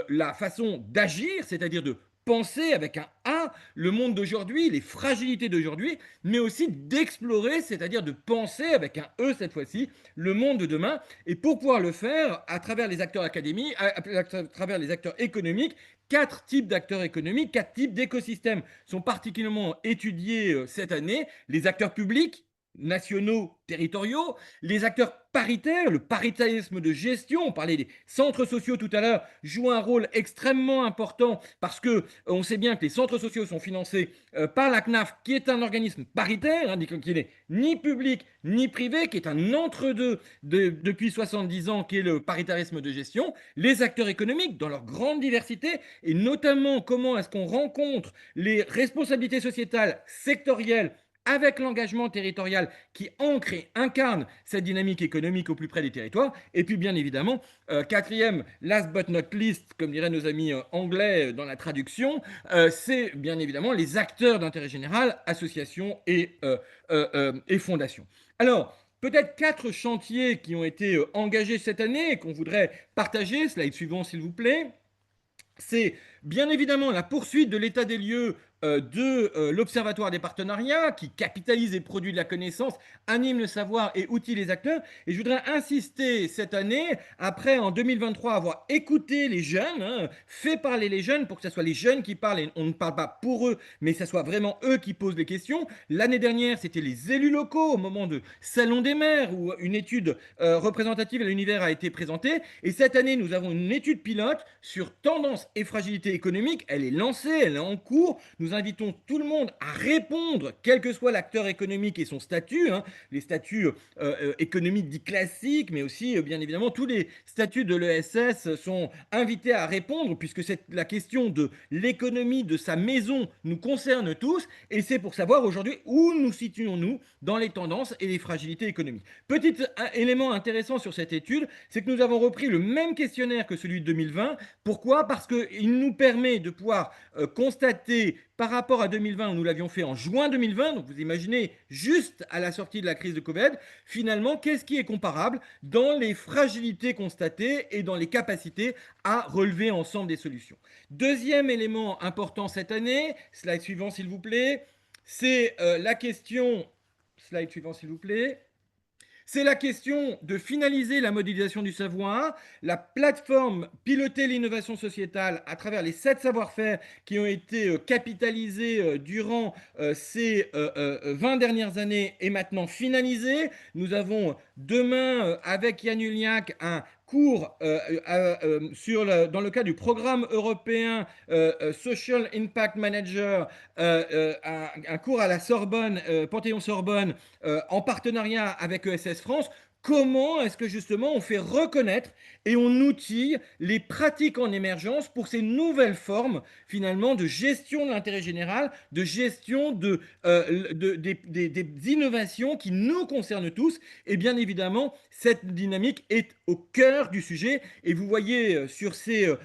la façon d'agir, c'est-à-dire de penser avec un A le monde d'aujourd'hui, les fragilités d'aujourd'hui, mais aussi d'explorer, c'est-à-dire de penser avec un E cette fois-ci, le monde de demain. Et pour pouvoir le faire, à travers les acteurs académiques, à travers les acteurs économiques, 4 types d'acteurs économiques, 4 types d'écosystèmes sont particulièrement étudiés cette année. Les acteurs publics, nationaux, territoriaux, les acteurs paritaires, le paritarisme de gestion, on parlait des centres sociaux tout à l'heure, jouent un rôle extrêmement important parce que on sait bien que les centres sociaux sont financés par la CNAF, qui est un organisme paritaire, hein, qui n'est ni public ni privé, qui est un entre-deux depuis 70 ans, qui est le paritarisme de gestion. Les acteurs économiques, dans leur grande diversité, et notamment comment est-ce qu'on rencontre les responsabilités sociétales sectorielles avec l'engagement territorial qui ancre et incarne cette dynamique économique au plus près des territoires. Et puis bien évidemment, quatrième, last but not least, comme diraient nos amis anglais dans la traduction, c'est bien évidemment les acteurs d'intérêt général, associations et fondations. Alors, peut-être 4 chantiers qui ont été engagés cette année et qu'on voudrait partager. Slide suivant s'il vous plaît. C'est bien évidemment la poursuite de l'état des lieux de l'Observatoire des partenariats qui capitalise et produit de la connaissance, anime le savoir et outille les acteurs. Et je voudrais insister cette année, après en 2023 avoir écouté les jeunes, hein, fait parler les jeunes pour que ce soit les jeunes qui parlent et on ne parle pas pour eux, mais que ce soit vraiment eux qui posent les questions. L'année dernière, c'était les élus locaux au moment de Salon des maires où une étude représentative à l'univers a été présentée. Et cette année, nous avons une étude pilote sur tendance et fragilité économique. Elle est lancée, elle est en cours. Nous invitons tout le monde à répondre, quel que soit l'acteur économique et son statut, hein, les statuts économiques dits classiques, mais aussi, bien évidemment, tous les statuts de l'ESS sont invités à répondre, puisque la question de l'économie de sa maison nous concerne tous, et c'est pour savoir aujourd'hui où nous situons-nous dans les tendances et les fragilités économiques. Petit élément intéressant sur cette étude, c'est que nous avons repris le même questionnaire que celui de 2020. Pourquoi? Parce qu'il nous permet de pouvoir constater par rapport à 2020, où nous l'avions fait en juin 2020, donc vous imaginez, juste à la sortie de la crise de Covid, finalement, qu'est-ce qui est comparable dans les fragilités constatées et dans les capacités à relever ensemble des solutions. Deuxième élément important cette année, slide suivant s'il vous plaît, c'est la question, slide suivant s'il vous plaît, c'est la question de finaliser la modélisation du savoir, la plateforme piloter l'innovation sociétale à travers les 7 savoir-faire qui ont été capitalisés durant ces 20 dernières années est maintenant finalisée. Nous avons demain avec Yann Uliac un cours dans le cadre du programme européen Social Impact Manager, un cours à la Sorbonne, Panthéon-Sorbonne, en partenariat avec ESS France. Comment est-ce que justement on fait reconnaître et on outille les pratiques en émergence pour ces nouvelles formes finalement de gestion de l'intérêt général, de gestion des innovations qui nous concernent tous. Et bien évidemment, cette dynamique est au cœur du sujet. Et vous voyez sur ces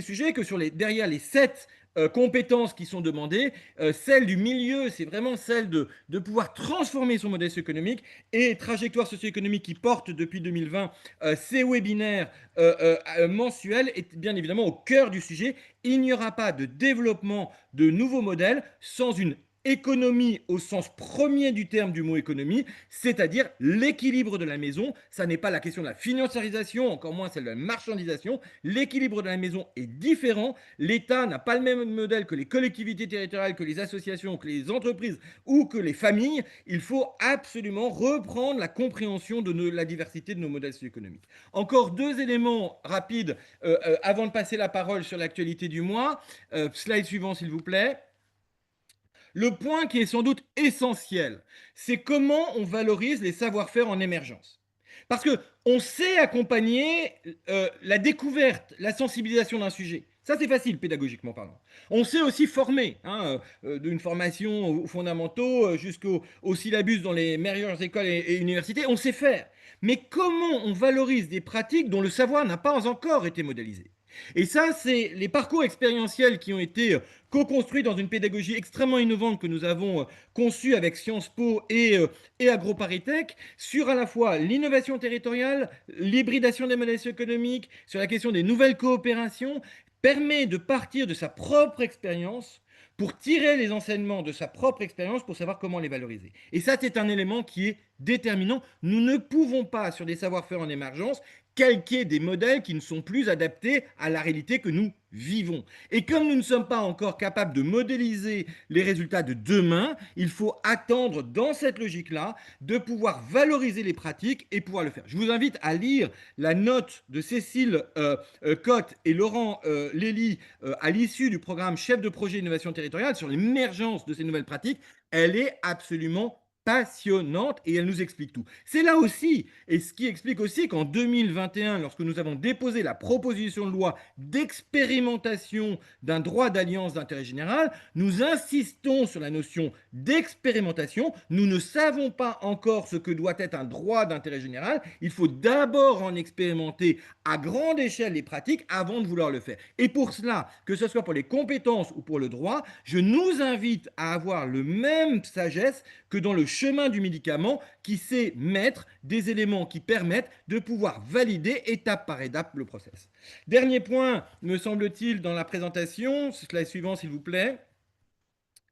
sujets que derrière les 7 compétences qui sont demandées, celle du milieu, c'est vraiment celle de pouvoir transformer son modèle socio-économique, et trajectoire socio-économique qui porte depuis 2020 ces webinaires mensuels est bien évidemment au cœur du sujet. Il n'y aura pas de développement de nouveaux modèles sans une économie au sens premier du terme du mot économie, c'est-à-dire l'équilibre de la maison. Ça n'est pas la question de la financiarisation, encore moins celle de la marchandisation. L'équilibre de la maison est différent. L'État n'a pas le même modèle que les collectivités territoriales, que les associations, que les entreprises ou que les familles. Il faut absolument reprendre la compréhension de la diversité de nos modèles socio-économiques. Encore 2 éléments rapides avant de passer la parole sur l'actualité du mois. Slide suivant s'il vous plaît. Le point qui est sans doute essentiel, c'est comment on valorise les savoir-faire en émergence. Parce qu'on sait accompagner la découverte, la sensibilisation d'un sujet. Ça, c'est facile, pédagogiquement parlant. On sait aussi former, d'une formation aux fondamentaux jusqu'au syllabus dans les meilleures écoles et universités. On sait faire. Mais comment on valorise des pratiques dont le savoir n'a pas encore été modélisé ? Et ça, c'est les parcours expérientiels qui ont été co-construits dans une pédagogie extrêmement innovante que nous avons conçue avec Sciences Po et AgroParisTech sur à la fois l'innovation territoriale, l'hybridation des modèles économiques, sur la question des nouvelles coopérations, permet de partir de sa propre expérience pour tirer les enseignements de sa propre expérience pour savoir comment les valoriser. Et ça, c'est un élément qui est déterminant. Nous ne pouvons pas, sur des savoir-faire en émergence, calquer des modèles qui ne sont plus adaptés à la réalité que nous vivons. Et comme nous ne sommes pas encore capables de modéliser les résultats de demain, il faut attendre dans cette logique-là de pouvoir valoriser les pratiques et pouvoir le faire. Je vous invite à lire la note de Cécile Cotte et Laurent Lély à l'issue du programme Chef de projet innovation territoriale sur l'émergence de ces nouvelles pratiques. Elle est absolument passionnante et elle nous explique tout. C'est là aussi, et ce qui explique aussi qu'en 2021, lorsque nous avons déposé la proposition de loi d'expérimentation d'un droit d'alliance d'intérêt général, nous insistons sur la notion d'expérimentation. Nous ne savons pas encore ce que doit être un droit d'intérêt général. Il faut d'abord en expérimenter à grande échelle les pratiques avant de vouloir le faire. Et pour cela, que ce soit pour les compétences ou pour le droit, je nous invite à avoir le même sagesse que dans le chemin du médicament qui sait mettre des éléments qui permettent de pouvoir valider étape par étape le process. Dernier point, me semble-t-il, dans la présentation, slide suivant s'il vous plaît.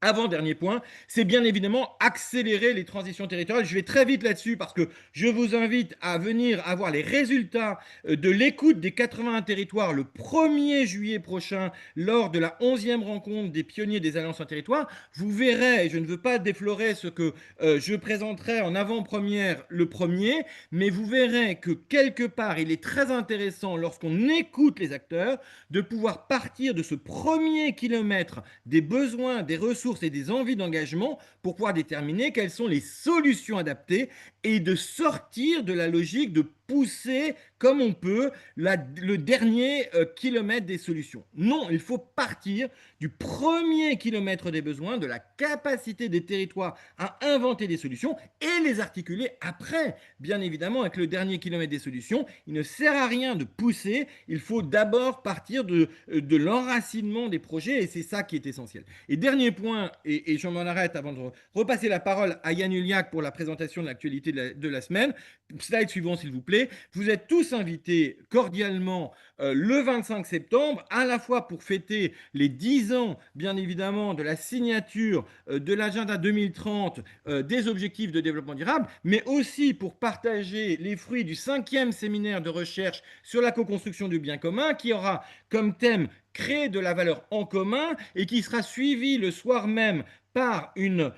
Avant-dernier point, c'est bien évidemment accélérer les transitions territoriales. Je vais très vite là-dessus parce que je vous invite à venir avoir les résultats de l'écoute des 81 territoires le 1er juillet prochain lors de la 11e rencontre des pionniers des alliances en territoire. Vous verrez, et je ne veux pas déflorer ce que je présenterai en avant-première le 1er, mais vous verrez que quelque part, il est très intéressant lorsqu'on écoute les acteurs de pouvoir partir de ce premier kilomètre des besoins, des ressources ressources et des envies d'engagement pour pouvoir déterminer quelles sont les solutions adaptées et de sortir de la logique de pousser comme on peut le dernier kilomètre des solutions. Non, il faut partir du premier kilomètre des besoins, de la capacité des territoires à inventer des solutions et les articuler après, bien évidemment, avec le dernier kilomètre des solutions. Il ne sert à rien de pousser, il faut d'abord partir de l'enracinement des projets et c'est ça qui est essentiel. Et dernier point, et je m'en arrête avant de repasser la parole à Yann Uliac pour la présentation de l'actualité de la semaine. Slide suivant, s'il vous plaît. Vous êtes tous invités cordialement le 25 septembre, à la fois pour fêter les 10 ans, bien évidemment, de la signature de l'agenda 2030 des objectifs de développement durable, mais aussi pour partager les fruits du 5e séminaire de recherche sur la co-construction du bien commun, qui aura comme thème créer de la valeur en commun et qui sera suivi le soir même par une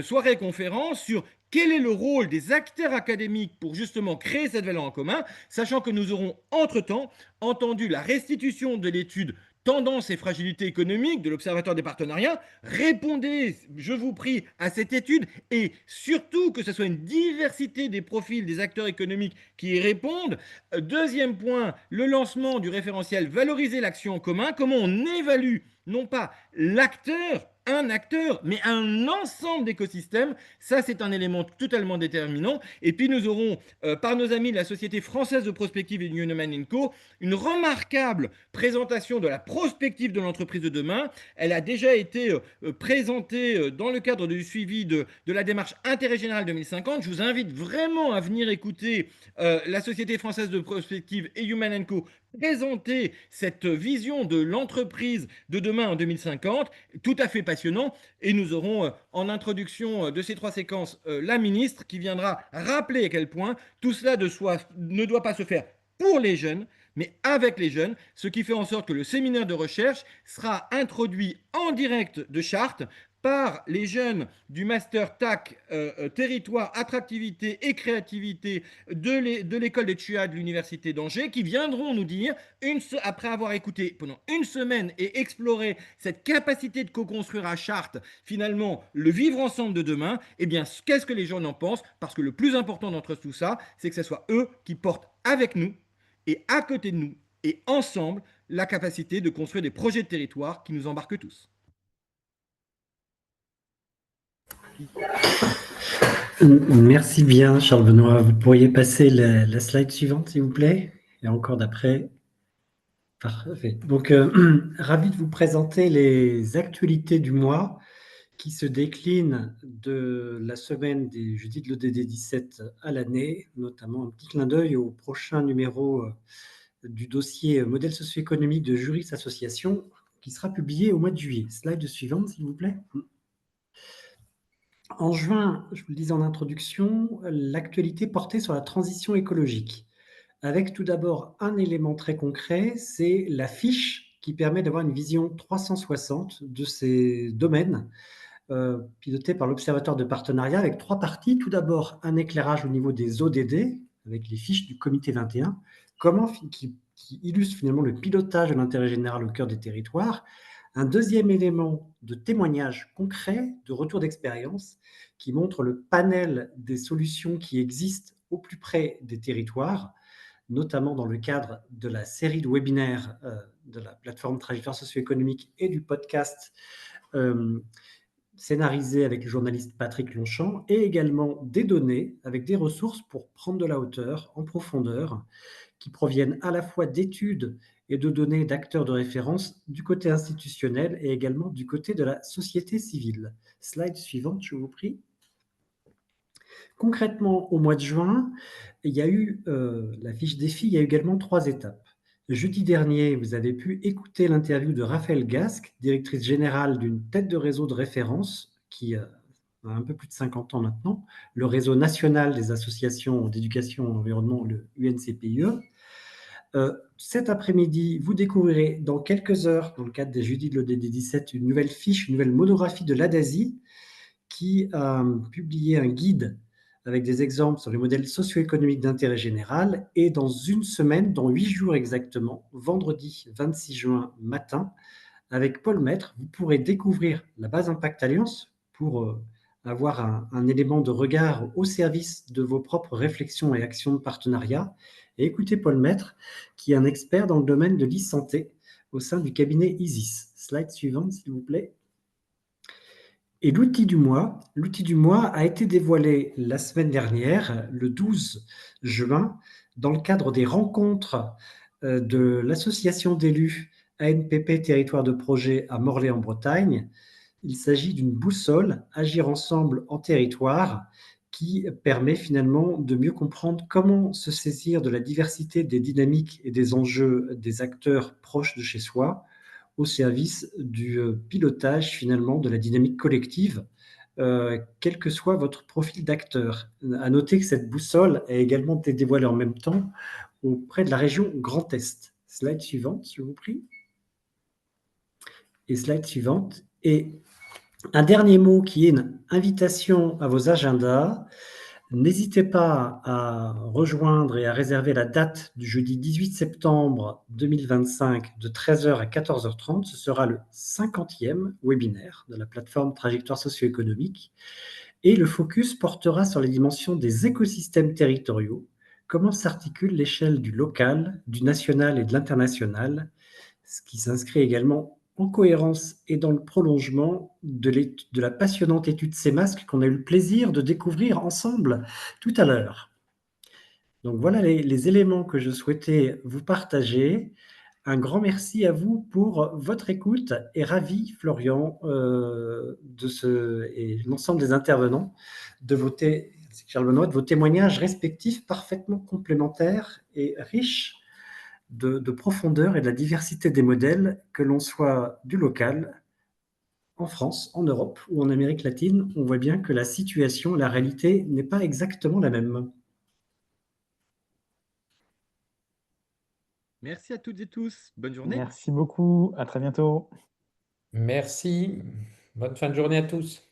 soirée conférence sur quel est le rôle des acteurs académiques pour justement créer cette valeur en commun, sachant que nous aurons entre-temps entendu la restitution de l'étude Tendance et fragilité économique de l'Observatoire des partenariats. Répondez, je vous prie, à cette étude et surtout que ce soit une diversité des profils des acteurs économiques qui y répondent. Deuxième point, le lancement du référentiel Valoriser l'action en commun. Comment on évalue non pas l'acteur, un acteur, mais un ensemble d'écosystèmes. Ça, c'est un élément totalement déterminant. Et puis, nous aurons, par nos amis de la Société française de prospective et Newman & Co, une remarquable présentation de la prospective de l'entreprise de demain. Elle a déjà été présentée dans le cadre du suivi de la démarche Intérêt Général 2050. Je vous invite vraiment à venir écouter la Société française de prospective et Newman & Co présenter cette vision de l'entreprise de demain en 2050, tout à fait passionnant. Et nous aurons en introduction de ces 3 séquences la ministre qui viendra rappeler à quel point tout cela ne doit pas se faire pour les jeunes, mais avec les jeunes, ce qui fait en sorte que le séminaire de recherche sera introduit en direct de Chartres par les jeunes du master TAC, territoire, attractivité et créativité de l'école des TUA de l'université d'Angers, qui viendront nous dire, après avoir écouté pendant une semaine et exploré cette capacité de co-construire à Chartres, finalement, le vivre ensemble de demain, eh bien, qu'est-ce que les gens en pensent? Parce que le plus important d'entre tout ça, c'est que ce soit eux qui portent avec nous et à côté de nous et ensemble la capacité de construire des projets de territoire qui nous embarquent tous. Merci bien, Charles Benoît. Vous pourriez passer la slide suivante, s'il vous plaît? Et encore d'après. Parfait. Donc, ravi de vous présenter les actualités du mois qui se déclinent de la semaine des jeudis de l'ODD 17 à l'année, notamment un petit clin d'œil au prochain numéro du dossier modèle socio-économique de Juris Association qui sera publié au mois de juillet. Slide suivante, s'il vous plaît. En juin, je vous le disais en introduction, l'actualité portait sur la transition écologique, avec tout d'abord un élément très concret, c'est la fiche qui permet d'avoir une vision 360 de ces domaines, pilotée par l'Observatoire de partenariat, avec 3 parties. Tout d'abord, un éclairage au niveau des ODD, avec les fiches du comité 21, qui illustre finalement le pilotage de l'intérêt général au cœur des territoires. Un deuxième élément de témoignage concret, de retour d'expérience, qui montre le panel des solutions qui existent au plus près des territoires, notamment dans le cadre de la série de webinaires de la plateforme Trajectoire socio-économique et du podcast scénarisé avec le journaliste Patrick Longchamp, et également des données avec des ressources pour prendre de la hauteur, en profondeur, qui proviennent à la fois d'études et de données d'acteurs de référence du côté institutionnel et également du côté de la société civile. Slide suivante, je vous prie. Concrètement, au mois de juin, il y a eu la fiche défi, il y a eu également 3 étapes. Jeudi dernier, vous avez pu écouter l'interview de Raphaël Gasque, directrice générale d'une tête de réseau de référence qui a un peu plus de 50 ans maintenant, le réseau national des associations d'éducation et d'environnement, le UNCPIE. Cet après-midi, vous découvrirez dans quelques heures, dans le cadre des jeudis de l'ODD 17, une nouvelle fiche, une nouvelle monographie de l'ADASI qui a publié un guide avec des exemples sur les modèles socio-économiques d'intérêt général. Et dans une semaine, dans 8 jours exactement, vendredi 26 juin matin, avec Paul Maître, vous pourrez découvrir la base Impact Alliance pour avoir un élément de regard au service de vos propres réflexions et actions de partenariat. Et écoutez Paul Maître, qui est un expert dans le domaine de l'e-santé au sein du cabinet ISIS. Slide suivante, s'il vous plaît. Et l'outil du mois a été dévoilé la semaine dernière, le 12 juin, dans le cadre des rencontres de l'association d'élus ANPP Territoire de Projet à Morlaix en Bretagne. Il s'agit d'une boussole, Agir ensemble en territoire, qui permet finalement de mieux comprendre comment se saisir de la diversité des dynamiques et des enjeux des acteurs proches de chez soi, au service du pilotage finalement de la dynamique collective, quel que soit votre profil d'acteur. À noter que cette boussole a également été dévoilée en même temps auprès de la région Grand Est. Slide suivante, je vous prie. Et slide suivante. Et un dernier mot qui est une invitation à vos agendas. N'hésitez pas à rejoindre et à réserver la date du jeudi 18 septembre 2025 de 13h à 14h30. Ce sera le 50e webinaire de la plateforme Trajectoire socio-économique. Et le focus portera sur les dimensions des écosystèmes territoriaux, comment s'articule l'échelle du local, du national et de l'international, ce qui s'inscrit également en cohérence et dans le prolongement de la passionnante étude CEMASC qu'on a eu le plaisir de découvrir ensemble tout à l'heure. Donc voilà les éléments que je souhaitais vous partager. Un grand merci à vous pour votre écoute et ravi, Florian, et l'ensemble des intervenants, Charles Benoît, de vos témoignages respectifs parfaitement complémentaires et riches de profondeur et de la diversité des modèles, que l'on soit du local, en France, en Europe ou en Amérique latine. On voit bien que la situation, la réalité n'est pas exactement la même. Merci à toutes et tous. Bonne journée. Merci beaucoup. À très bientôt. Merci. Bonne fin de journée à tous.